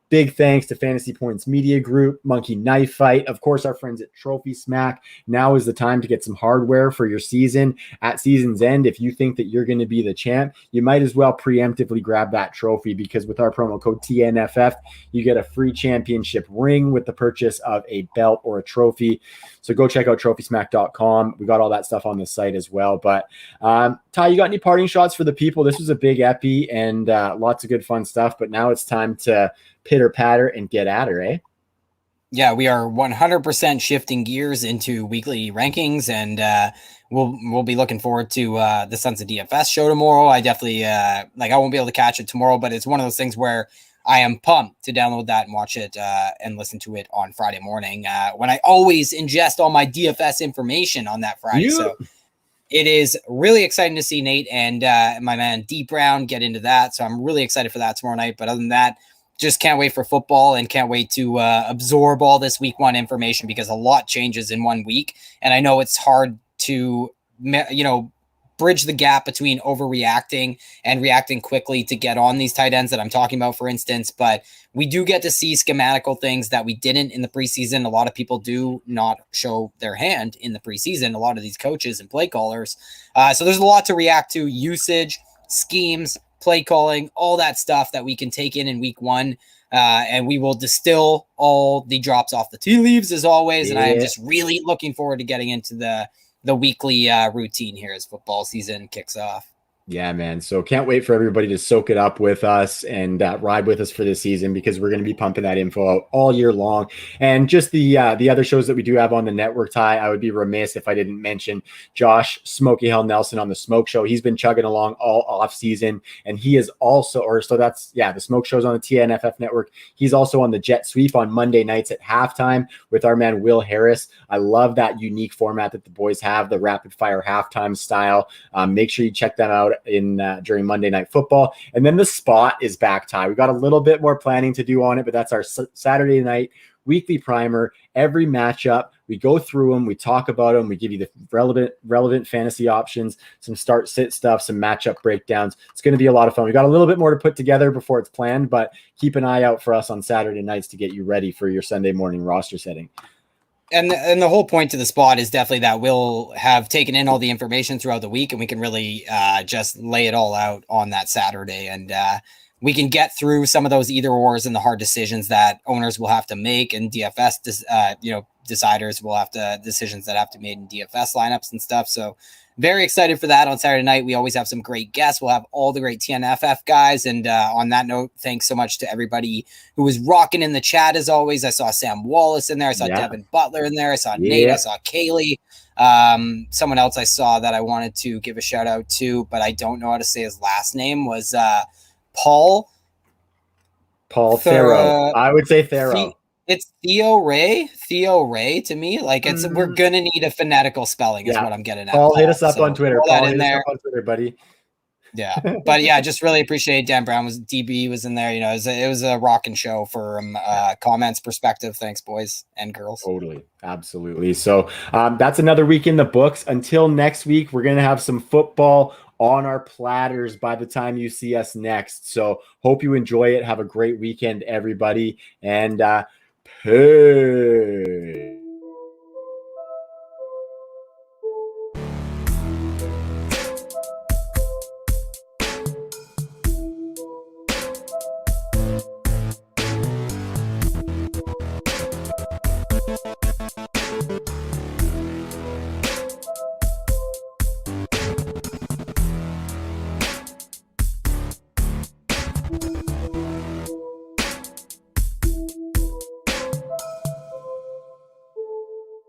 Big thanks to Fantasy Points Media Group, Monkey Knife Fight, of course, our friends at Trophy Smack. Now is the time to get some hardware for your season. At season's end, if you think that you're going to be the champ, you might as well preemptively grab that trophy, because with our promo code TNFF, you get a free championship ring with the purchase of a belt or a trophy. So go check out trophysmack.com. We got all that stuff on the site as well. But Ty, you got any parting shots for the people? This was a big epi and lots of good fun stuff. But now it's time to pitter patter and get at her, eh? Yeah, we are 100% shifting gears into weekly rankings, and we'll be looking forward to the Sons of DFS show tomorrow. I definitely I won't be able to catch it tomorrow, but it's one of those things where I am pumped to download that and watch it and listen to it on Friday morning when I always ingest all my DFS information on that Friday. So it is really exciting to see Nate and my man D Brown get into that. So I'm really excited for that tomorrow night. But other than that, just can't wait for football and can't wait to absorb all this week one information, because a lot changes in 1 week. And I know it's hard to, bridge the gap between overreacting and reacting quickly to get on these tight ends that I'm talking about, for instance. But we do get to see schematical things that we didn't in the preseason. A lot of people do not show their hand in the preseason, a lot of these coaches and play callers. So there's a lot to react to: usage, schemes, play calling, all that stuff that we can take in week one. And we will distill all the drops off the tea leaves as always. And I am just really looking forward to getting into the weekly routine here as football season kicks off. Yeah, man. So can't wait for everybody to soak it up with us and ride with us for this season, because we're going to be pumping that info out all year long. And just the other shows that we do have on the network, Ty, I would be remiss if I didn't mention Josh Smokey Hell Nelson on the Smoke Show. He's been chugging along all off season, and he is also, the Smoke Show's on the TNFF network. He's also on the Jet Sweep on Monday nights at halftime with our man Will Harris. I love that unique format that the boys have, the rapid fire halftime style. Make sure you check them out during Monday Night Football. And then the Spot is back, Ty. We got a little bit more planning to do on it, but that's our Saturday night weekly primer. Every matchup, we go through them, we talk about them, we give you the relevant fantasy options, some start sit stuff, some matchup breakdowns. It's going to be a lot of fun. We got a little bit more to put together before it's planned, but keep an eye out for us on Saturday nights to get you ready for your Sunday morning roster setting. And the whole point to the Spot is definitely that we'll have taken in all the information throughout the week, and we can really just lay it all out on that Saturday. And we can get through some of those either ors and the hard decisions that owners will have to make, and DFS, deciders will have to decisions that have to be made in DFS lineups and stuff. So very excited for that on Saturday night. We always have some great guests. We'll have all the great TNFF guys. And on that note, thanks so much to everybody who was rocking in the chat as always. I saw Sam Wallace in there. I saw Devin Butler in there. I saw Nate. I saw Kaylee. Someone else I saw that I wanted to give a shout out to, but I don't know how to say his last name, was Paul Thero. I would say Thero. It's Theo Ray to me. Like we're gonna need a phonetical spelling is what I'm getting at. Paul, hit us up on Twitter. Paul, hit us up on Twitter, buddy. Yeah, but yeah, just really appreciate Dan Brown DB was in there. You know, it was a rocking show from comments perspective. Thanks, boys and girls. Totally, absolutely. So that's another week in the books. Until next week, we're gonna have some football on our platters by the time you see us next. So hope you enjoy it. Have a great weekend, everybody, and peace.